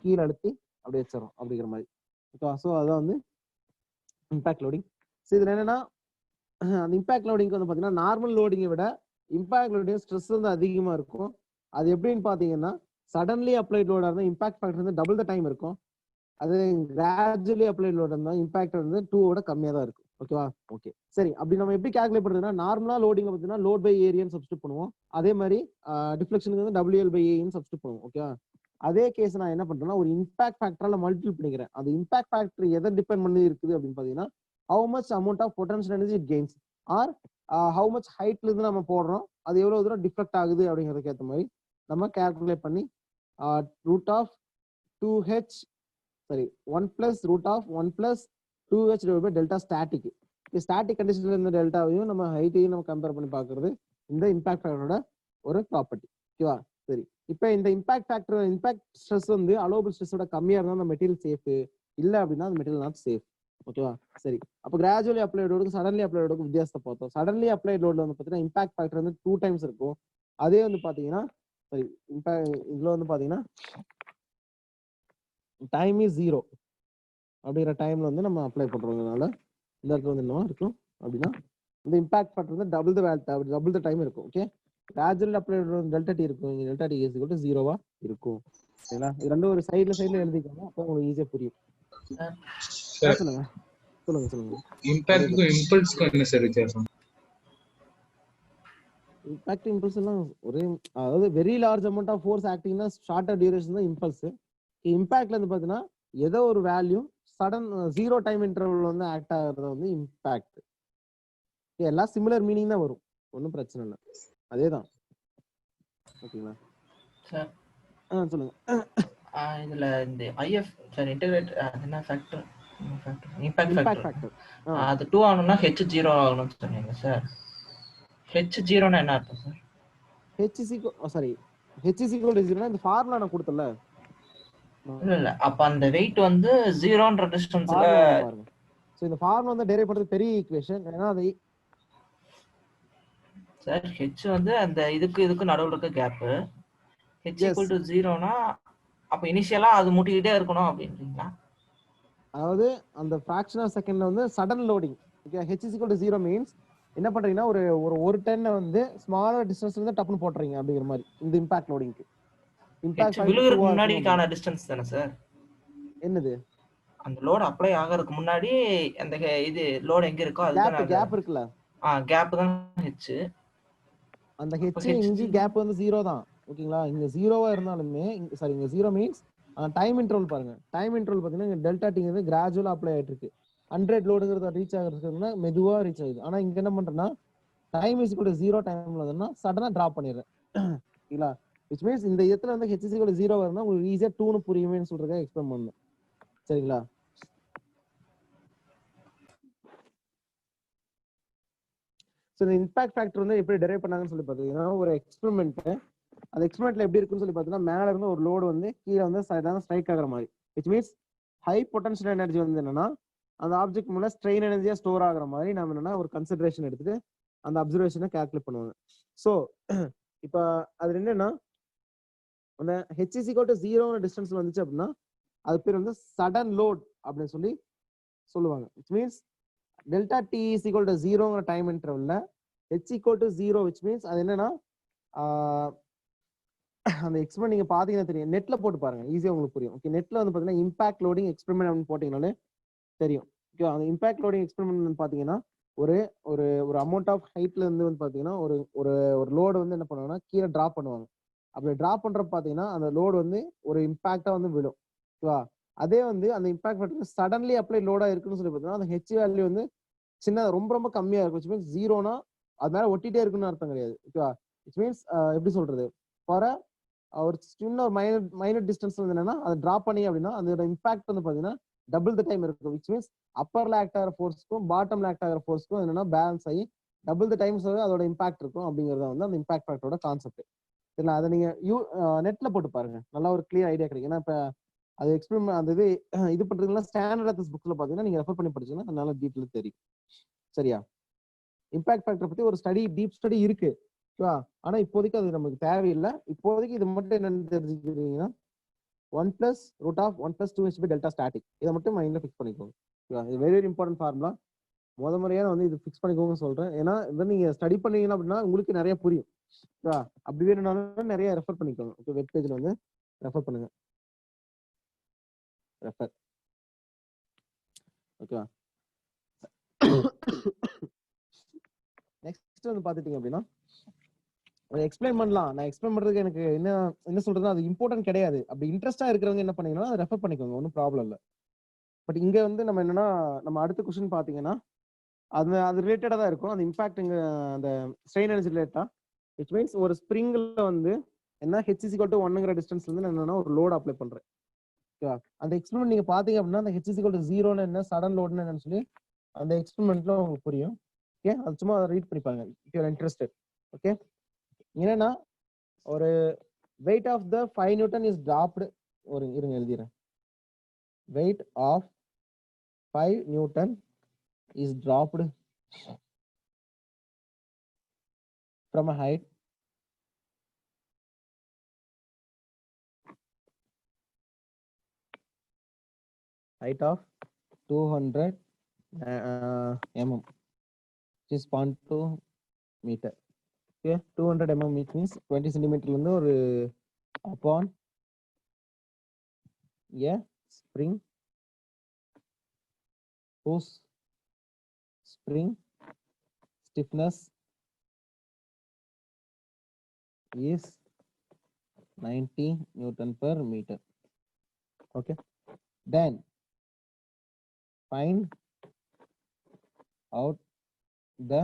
கீழே அழுத்தி அப்படியே வச்சிடறோம் அப்படிங்கிற மாதிரி ஓகே. ஸோ அதான் வந்து இம்பாக்ட் லோடிங். ஸோ இதுல என்னன்னா அந்த இம்பாக்ட் லோடிங் வந்து பாத்தீங்கன்னா நார்மல் லோடிங்கை விட இம்பாக்ட் லோடிங் ஸ்ட்ரெஸ் வந்து அதிகமா இருக்கும். அது எப்படின்னு பாத்தீங்கன்னா சடன்லி அப்ளைட் லோடா இருந்தா இம்பாக்ட் ஃபேக்டர் வந்து டபுள் த டைம் இருக்கும். அது கிராஜுவலி அப்ளைட் லோட் இருந்தா இம்பாக்ட் வந்து 2 கம்மியா தான் இருக்கும். ஓகேவா? ஓகே சரி. அப்படி நம்ம எப்படி கால்குலேட் பண்றதுன்னா நார்மலா லோடிங் பார்த்தீங்கன்னா லோட் பை ஏரியான்னு சப்ஸ்டிட் பண்ணுவோம். அதே மாதிரி டிஃப்ளெக்ஷனுக்கு வந்து WL பை ஏன்னு சப்ஸ்டிட் பண்ணுவோம். ஓகேவா? அதே கேஸ் நான் என்ன பண்றேன்னா ஒரு இம்பாக்ட் ஃபேக்டரால மல்டிபிள் பண்ணிக்கிறேன். அந்த இம்பாக்ட் ஃபேக்டர் எதை டிபெண்ட் பண்ணி இருக்குது அப்படின்னு பாத்தீங்கன்னா how much amount of potential energy it gains or how much heightல இருந்து நம்ம போடுறோம் அது எவ்வளவு தூரம் டிஃப்ளெக்ட் ஆகுது அப்படிங்கிறதுக்கு ஏற்ற மாதிரி நம்ம கால்குலேட் பண்ணி ரூட் ஆஃப் 2h சரி 1 plus root of 1 plus 2h divide by delta static. Static கண்டிஷன்ல இருந்த டெல்டாவையும் நம்ம ஹைட்டையும் நம்ம கம்பேர் பண்ணி பார்க்கறது இந்த இம்பாக்ட் ஃபேக்டரோட ஒரு ப்ராப்பர்ட்டி. ஓகேவா? சரி. இப்போ இந்த இம்பாக்ட் ஃபேக்டர் இம்பாக்ட் ஸ்ட்ரெஸ் வந்து அலோவபிள் ஸ்ட்ரெஸ்ஸோட கம்மியா இருந்தா அந்த மெட்டீரியல் சேஃப், இல்ல அப்படின்னா அந்த மெட்டீரியல் நாட் சேஃப். ஓகேவா? சரி. அப்போ கிராஜுவலி அப்ளைட் லோடுக்கு சடன்லி அப்ளைட் லோடுக்கு வித்தியாசத்தை பார்த்தோம். சடன்லி அப்ளைட் லோட்ல வந்து பார்த்தீங்கன்னா இம்பாக்ட் ஃபேக்டர் வந்து 2 டைம்ஸ் இருக்கும். அதே வந்து பாத்தீங்கன்னா சரி இதுல வந்து பாத்தீங்கன்னா டைம் இஸ் 0 அப்படிங்கிற டைம்ல வந்து நம்ம அப்ளை பண்றதுனால இந்த இடத்துல வந்து என்ன இருக்கும் அப்படின்னா இந்த இம்பாக்ட் ஃபேக்டர் வந்து டபுள் த டைம் இருக்கும். Okay. Gradual applied delta T இருக்கும். இங்க delta T is equal to 0வா இருக்கும். சரிங்களா? இது ரெண்டும் ஒரு சைடுல எழுதிக்கோங்க. அப்போ உங்களுக்கு ஈஸியா புரியும். சொல்லுங்க சொல்லுங்க சொல்லுங்க. இம்பாக்ட்க்கும் இம்பல்ஸ்க்கும் என்ன சார் வித்தியாசம்? இம்பாக்ட் இம்பல்ஸ் எல்லாம் ஒரே, அதாவது very large amount of force ஆக்டிங்னா ஷார்ட்டர் டியூரேஷன் தான் இம்பல்ஸ். இம்பாக்ட்ல இருந்து பாத்தீங்கன்னா ஏதோ ஒரு வேல்யூ சடன் 0 டைம் இன்டர்வல் வந்து ஆக்ட் ஆகுறது வந்து இம்பாக்ட். எல்லாம் சிமிலர் மீனிங் தான் வரும், ஒன்றும் பிரச்சனை இல்லை, அதேதான். ஓகேங்களா சார்? சொல்லுங்க. இதுல இந்த ஐஎஃப் சார் இன்டகிரேட் என்ன ஃபேக்டர் இம்பாக்ட் ஃபேக்டர் அது 2 ஆகணும்னா h 0 ஆகணும்னு சொன்னீங்க சார். h 0னா என்ன அர்த்தம் sir? h sorry h is equal to 0 இந்த ஃபார்முலா நான் கொடுத்தல. இல்ல அப்ப அந்த வெயிட் வந்து 0ன்ற டிஸ்டன்ஸ்ல பாருங்க. சோ இந்த ஃபார்முலா வந்து டெரைவ் பண்றது பெரிய ஈக்குவேஷன். ஏன்னா அது சார் h வந்து அந்த இதுக்கு நடுவுல இருக்க கேப் h equal to 0னா அப்ப இனிஷியலா அது முட்டிக்கிட்டே இருக்கணும் அப்படின்றீங்களா? அதாவது அந்த ஃபிராக்ஷன் ஆஃப் செகண்ட்ல வந்து sudden loading. Okay. h is equal to 0 means என்ன பண்றீங்கன்னா ஒரு டென்னை வந்து ஸ்மாலர் டிஸ்டன்ஸ்ல இருந்து டப்புன்னு போட்டுறீங்க அப்படிங்கிற மாதிரி இந்த இம்பாக்ட் லோடிங்க்கு. இம்பாக்ட் விழுகிறதுக்கு முன்னாடிக்கான டிஸ்டன்ஸ் தானே சார்? என்னது? அந்த லோட் அப்ளை ஆகிறதுக்கு முன்னாடி அந்த இது லோட் எங்க இருக்கோ அதுக்கு கேப் இருக்குல்ல, கேப் தான் h. அந்த h இங்க கேப் வந்து 0 தான். ஓகேங்களா? இங்க 0வா இருந்தாலுமே சாரி இங்க 0 மீன்ஸ் டைம் இன்டர்வல் பாருங்க. டைம் இன்டர்வல் பாத்தீங்கன்னா இங்க டெல்டா டி வந்து கிராஜுவலா அப்ளை ஆயிட்டு இருக்கு. 100 லோடுங்கிறத ரீச் ஆகிறதுக்குன்னா மெதுவா ரீச் ஆகுது. ஆனா இங்க என்ன பண்றேன்னா டைம் இஸ் ஈக்குவல் டு 0 டைம்ல வந்து சடனா டிராப் பண்ணிடுறேன். ஓகேங்களா? which means இந்த இடத்துல வந்து h is equal to 0 வரும்னா உங்களுக்கு ஈஸியா 2ன்னு புரியுமேன்னு சொல்றதுக்காக எக்ஸ்பிளைன் பண்ணணும். சரிங்களா? சோ இந்த இம்பாக்ட் ஃபேக்டர் வந்து எப்படி டெரைவ் பண்ணாங்கன்னு சொல்லி பாத்தீங்கன்னா ஒரு எக்ஸ்பெரிமெண்ட். அந்த எக்ஸ்பெரிமெண்ட்ல எப்படி இருக்குன்னு சொல்லி பாத்தீங்கன்னா மேல இருந்து ஒரு லோடு வந்து கீழே வந்து ஸ்ட்ரைக் ஆகுற மாதிரி. which means high potential energy வந்து என்னன்னா அந்த ஆப்ஜெக்ட் மூலம் ஸ்ட்ரெயின் எனர்ஜியா ஸ்டோர் ஆகுற மாதிரி நம்ம என்னன்னா ஒரு கன்சிடரேஷன் எடுத்துட்டு அந்த அப்சர்வேஷனை கால்குலேட் பண்ணுவாங்க. ஸோ இப்போ அது என்னன்னா அந்த h is equal to 0 டிஸ்டன்ஸ்ல வந்துச்சு அப்படின்னா அது பேர் வந்து சடன் லோட் அப்படின்னு சொல்லி சொல்லுவாங்க. which means delta T is equal to 0ங்கிற டைம் இன்டர்வல்ல h equal to 0 which means அது என்னன்னா அந்த எக்ஸ்பெரிமெண்ட் நீங்க பாத்தீங்கன்னா தெரியும், நெட்ல போட்டு பாருங்க, ஈஸியா உங்களுக்கு புரியும். ஓகே. நெட்ல வந்து பாத்தீங்கன்னா இம்பாக்ட் லோடிங் எக்ஸ்பெரிமெண்ட் அப்படின்னு போட்டீங்கனாலே தெரியும். ஓகே. அந்த இம்பாக்ட் லோடிங் எக்ஸ்பெரிமெண்ட் பாத்தீங்கன்னா ஒரு ஒரு ஒரு அமௌண்ட் ஆஃப் ஹைட்ல இருந்து வந்து பாத்தீங்கன்னா ஒரு ஒரு ஒரு லோடு வந்து என்ன பண்ணுவாங்கன்னா கீழே டிராப் பண்ணுவாங்க. அப்படி டிராப் பண்றப்ப பாத்தீங்கன்னா அந்த லோடு வந்து ஒரு இம்பாக்டா வந்து விழும். ஓகேவா? அதே வந்து அந்த இம்பாக்ட் ஃபேக்டர் சடன்லி அப்ளை லோடா இருக்குன்னு சொல்லி பாத்தீங்கன்னா அந்த ஹெச் வேல்யூ வந்து சின்ன ரொம்ப ரொம்ப கம்மியா இருக்கும். which means 0னா அது மேல ஒட்டிட்டே இருக்குன்னு அர்த்தம் கிடையாது. ஓகேவா? which means எப்படி சொல்றது, ஃபார் ஒரு சின்ன ஒரு மைனர் டிஸ்டன்ஸ் வந்து என்னன்னா அதை டிராப் பண்ணி அப்படின்னா அதோட இம்பாக்ட் வந்து பாத்தீங்கன்னா டபுள் த டைம் இருக்கும். which means அப்பர்ல ஆக்ட் ஆகிற ஃபோர்ஸ்க்கும் பாட்டம்ல ஆக்ட் ஆகிற ஃபோர்ஸ்க்கும் என்னன்னா பேலன்ஸ் ஆகி டபுள் த டைம்ஸ் அதோட இம்பாக்ட் இருக்கும் அப்படிங்கறத வந்து அந்த இம்பாக்ட் ஃபேக்டரோட கான்செப்ட். சரிங்களா? அதை நீங்க நெட்ல போட்டு பாருங்க, நல்லா ஒரு கிளியர் ஐடியா கிடைக்கும். ஏன்னா இப்ப அது எக்ஸ்பிளைன் அந்த இது பண்றதுலாம் ஸ்டாண்டர்ட் ஆஃப் புக்ஸ்ல பாத்தீங்கன்னா நீங்க ரெஃபர் பண்ணி படிச்சீங்கன்னா அதனால டீட்டெயில் தெரியும். சரியா? இம்பாக்ட் ஃபேக்டர் பத்தி ஒரு டீப் ஸ்டடி இருக்கு. ஓகேவா? ஆனா இப்போதைக்கு அது நமக்கு தேவையில்லை. இப்போதைக்கு இது மட்டும் என்னன்னு தெரிஞ்சுக்கிறீங்கன்னா 1 plus root of 1 plus 2h by delta static இதை மட்டும் மைண்ட்ல ஃபிக்ஸ் பண்ணிக்கோங்க. ஓகேவா? இது வெரி வெரி இம்பார்ட்டன்ட் ஃபார்முலா. முறையா இது ஃபிக்ஸ் பண்ணிக்கோங்க சொல்றேன். ஏன்னா இதை நீங்க ஸ்டடி பண்ணீங்கன்னா அப்படின்னா உங்களுக்கு நிறைய புரியும். ஓகேவா? அப்படி வேணும்னாலும் நிறைய ரெஃபர் பண்ணிக்கோங்க. ஓகே, வெப் பேஜ்ல ரெஃபர் பண்ணுங்க. ரெஃபர். ஓகேவா? நெக்ஸ்ட் பாத்துட்டீங்க அப்படின்னா எக்ஸ்பிளைன் பண்ணலாம். நான் எக்ஸ்பிளைன் பண்றதுக்கு எனக்கு என்ன சொல்றதுன்னா அது இம்பார்ட்டன்ட் கிடையாது. அப்படி இன்ட்ரெஸ்டா இருக்கிறவங்க என்ன பண்ணீங்கன்னா அதை ரெஃபர் பண்ணிக்கோங்க, ஒன்றும் ப்ராப்ளம் இல்லை. பட் இங்க நம்ம என்னன்னா நம்ம அடுத்த கொஸ்டின் பாத்தீங்கன்னா அது ரிலேட்டடா தான் இருக்கும். அந்த இம்பாக்ட் அந்த ஸ்ட்ரெயின் எனர்ஜி ரிலேட்டா, விச் மீன்ஸ் ஒரு ஸ்ப்ரிங்ல என்ன h = 1ங்கிற டிஸ்டன்ஸ்ல இருந்து என்னன்னா ஒரு லோட் அப்ளை பண்றேன். ஓகேவா? அந்த எக்ஸ்பெரிமெண்ட் நீங்க பாத்தீங்க அப்படின்னா அந்த h = 0ன்னு என்ன, சடன் லோட்னு என்னன்னு சொல்லி அந்த எக்ஸ்பெரிமெண்ட்ல உங்களுக்கு புரியும். ஓகே, அது சும்மா ரீட் பண்ணிப்பாங்க if you are interested. Okay, என்னன்னா ஒரு weight of the 5 Newton is dropped. ஒரு இருங்க எழுதிறேன். weight of 5 Newton is dropped from a height of 200 mm, which is 0.2 meter. Okay, 200 mm means 20 centimeter இருந்து ஒரு upon a spring whose spring stiffness is 90 Newton per meter. Okay, then find out the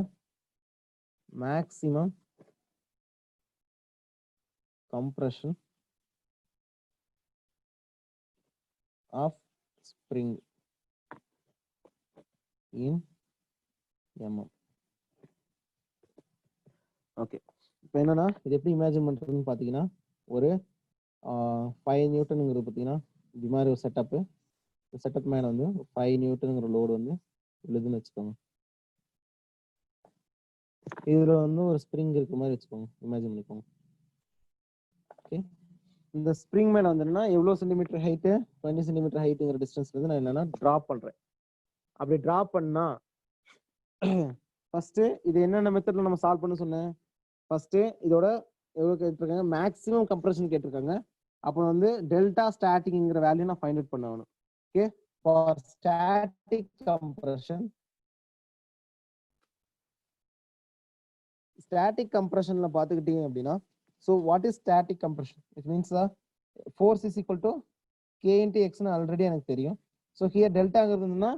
maximum compression of spring in mm. Okay, இப்போ என்னன்னா இது எப்படி imagine பண்றதுன்னு பாத்தீங்கன்னா ஒரு 5 நியூட்டனுங்கிறது பார்த்தீங்கன்னா இது மாதிரி ஒரு செட்டப் மேலே 5 நியூட்டனுங்கிற லோடு விழுதுன்னு வச்சுக்கோங்க. இதுல ஒரு ஸ்ப்ரிங் இருக்க மாதிரி வச்சுக்கோங்க, இமேஜின் பண்ணிக்கோங்க. ஓகே, இந்த ஸ்ப்ரிங் மேல என்னன்னா எவ்வளவு சென்டிமீட்டர் ஹைட்டு, 20 சென்டிமீட்டர் ஹைட்டுங்கிற டிஸ்டன்ஸ்ல இருந்து நான் என்னன்னா டிராப் பண்றேன். அப்படி டிராப் பண்ணா ஃபர்ஸ்ட் இது என்னென்ன மெத்தட்ல நம்ம சால்வ் பண்ண சொன்னேன். ஃபர்ஸ்ட் இதோட எவ்வளவு கேட்டிருக்காங்க, மேக்ஸிமம் கம்ப்ரஷன் கேட்டிருக்காங்க. அப்போ டெல்டா ஸ்டாட்டிக்ங்கிற வேல்யூ நான் ஃபைண்ட் அவுட் பண்ணணும். ஓகே, ஃபார் ஸ்டாட்டிக் கம்ப்ரஷன்ல பாத்துக்கிட்டீங்க அப்படின்னா, so what is static compression? It means the force is equal to k into x னு ஆல்ரெடி எனக்கு தெரியும். so here டெல்டாங்கிறதுனா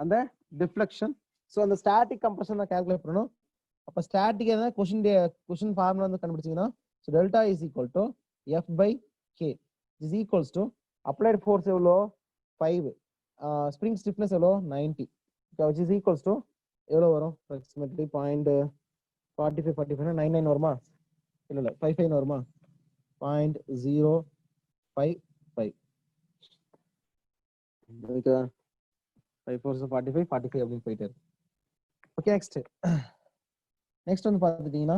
அந்த டிஃப்ளெக்ஷன். so அந்த ஸ்டாட்டிக் கம்ப்ரஷன் நான் கால்குலேட் பண்ணனும். அப்ப ஸ்டாட்டிக் என்ன क्वेश्चन ஃபார்முலா கண்டுபிடிச்சீங்கன்னா, so delta is equal to f by k is equals to applied force எவ்வளோ 5, spring stiffness எவ்வளோ 90, which is equals to எவ்வளோ வரும் approximately 0.45 99 வருமா, இல்ல 55 வருமா, 0.055. ஓகே, 5 4 45 45 அப்படின்னு போயிட்டு இருக்கு. ஓகே, நெக்ஸ்ட் பாத்துட்டீங்கன்னா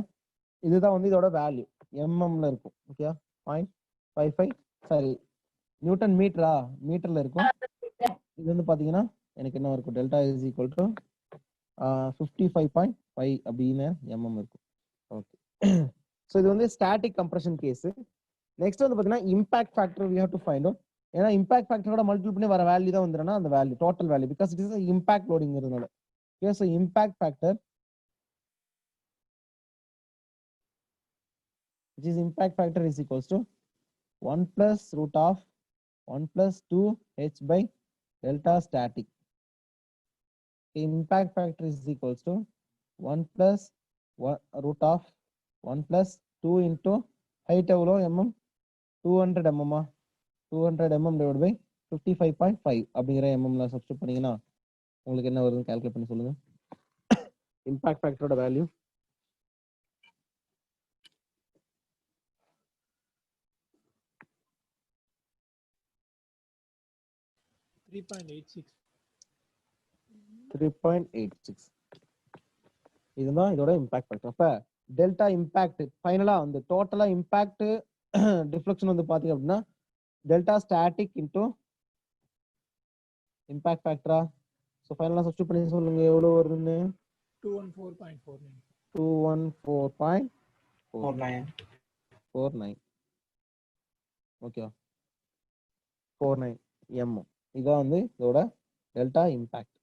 இதுதான் இதோட வேல்யூ எம்எம்ல இருக்கும். ஓகே, 0.55 சாரி நியூட்டன் மீட்டர்ல இருக்கும். இது பாத்தீங்கன்னா எனக்கு என்ன இருக்கும், டெல்டா இஸ் ஈக்குவல் டு 55.5 அப்படின்னு எம்எம் இருக்கும். ஓகே, ஸோ இது ஸ்டாட்டிக் கம்ப்ரஷன் கேஸ். நெக்ஸ்ட் பாத்தீங்கன்னா impact factor we have to find out. ஏன்னா இம்பாக்ட் ஃபேக்டரோட மல்டிபிள் பண்ணி வர வேல்யூ தான் வந்துருன்னா அந்த value total value, because it is impact லோடிங்கிறதுனால. Okay, so impact factor which is impact factor is equals to 1 plus root of 1 plus 2h by delta static. Impact factor is equals to 1 plus root of 1 plus 2 into height எவ்வளோ mm 200 mm 200 mm divided by 55.5 அப்படிங்கிற mmல substitute பண்ணீங்கன்னா உங்களுக்கு என்ன வருதுன்னு calculate பண்ணி சொல்லுங்க. Impact ஃபேக்டரோட value 3.86. 3.86. இதுதான் இதோட இம்பாக்ட் ஃபேக்டர். அப்ப டெல்டா இம்பாக்ட் ஃபைனலா வந்து டோட்டலா இம்பாக்ட் டிஃப்ளெக்ஷன் வந்து பாத்தீங்க அப்படின்னா டெல்டா ஸ்டாட்டிக் இன்டூ இம்பாக்ட் ஃபேக்டரா. ஸோ ஃபைனலா சப்ஸ்டிட் பண்ணி சொல்லுங்க எவ்வளவு வருதுன்னு. 214.49. 214.49. ஓகேவா 49 m. இதான் வந்து இதோட டெல்டா இம்பாக்ட்.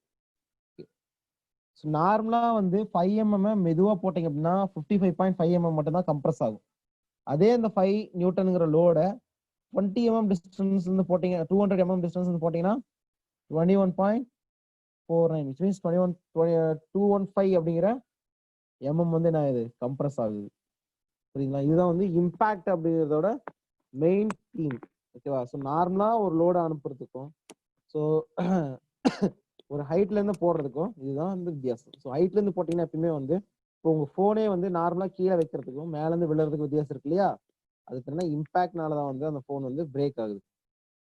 நார்மலா வந்து 5 mm மெதுவா போட்டீங்க அப்படின்னா 55.5 mm மட்டும் தான் கம்ப்ரஸ் ஆகும். அதே இந்த 5 நியூட்டன்ங்கிற லோட 20 mm டிஸ்டன்ஸ்ல இருந்து போட்டீங்க 200 mm டிஸ்டன்ஸ்ல இருந்து போட்டீங்கன்னா 21.49 which means 215 அப்படிங்கிற mm வந்து நான் இது கம்ப்ரஸ் ஆகுது. சரிங்களா? இதுதான் வந்து இம்பாக்ட் அப்படிங்கிறதோட மெயின் தீம். ஓகேவா? ஸோ நார்மலா ஒரு லோட அனுப்புறதுக்கும் ஸோ ஒரு ஹைட்ல இருந்து போடுறதுக்கும் இதுதான் வந்து வித்தியாசம். ஸோ ஹைட்ல இருந்து போட்டீங்கன்னா எப்பயுமே வந்து இப்போ உங்க போனே வந்து நார்மலா கீழே வைக்கிறதுக்கும் மேல இருந்து விழுறதுக்கு வித்தியாசம் இருக்கு இல்லையா? அதுக்கு என்ன இம்பாக்ட்னால தான் வந்து அந்த போன் வந்து பிரேக் ஆகுது.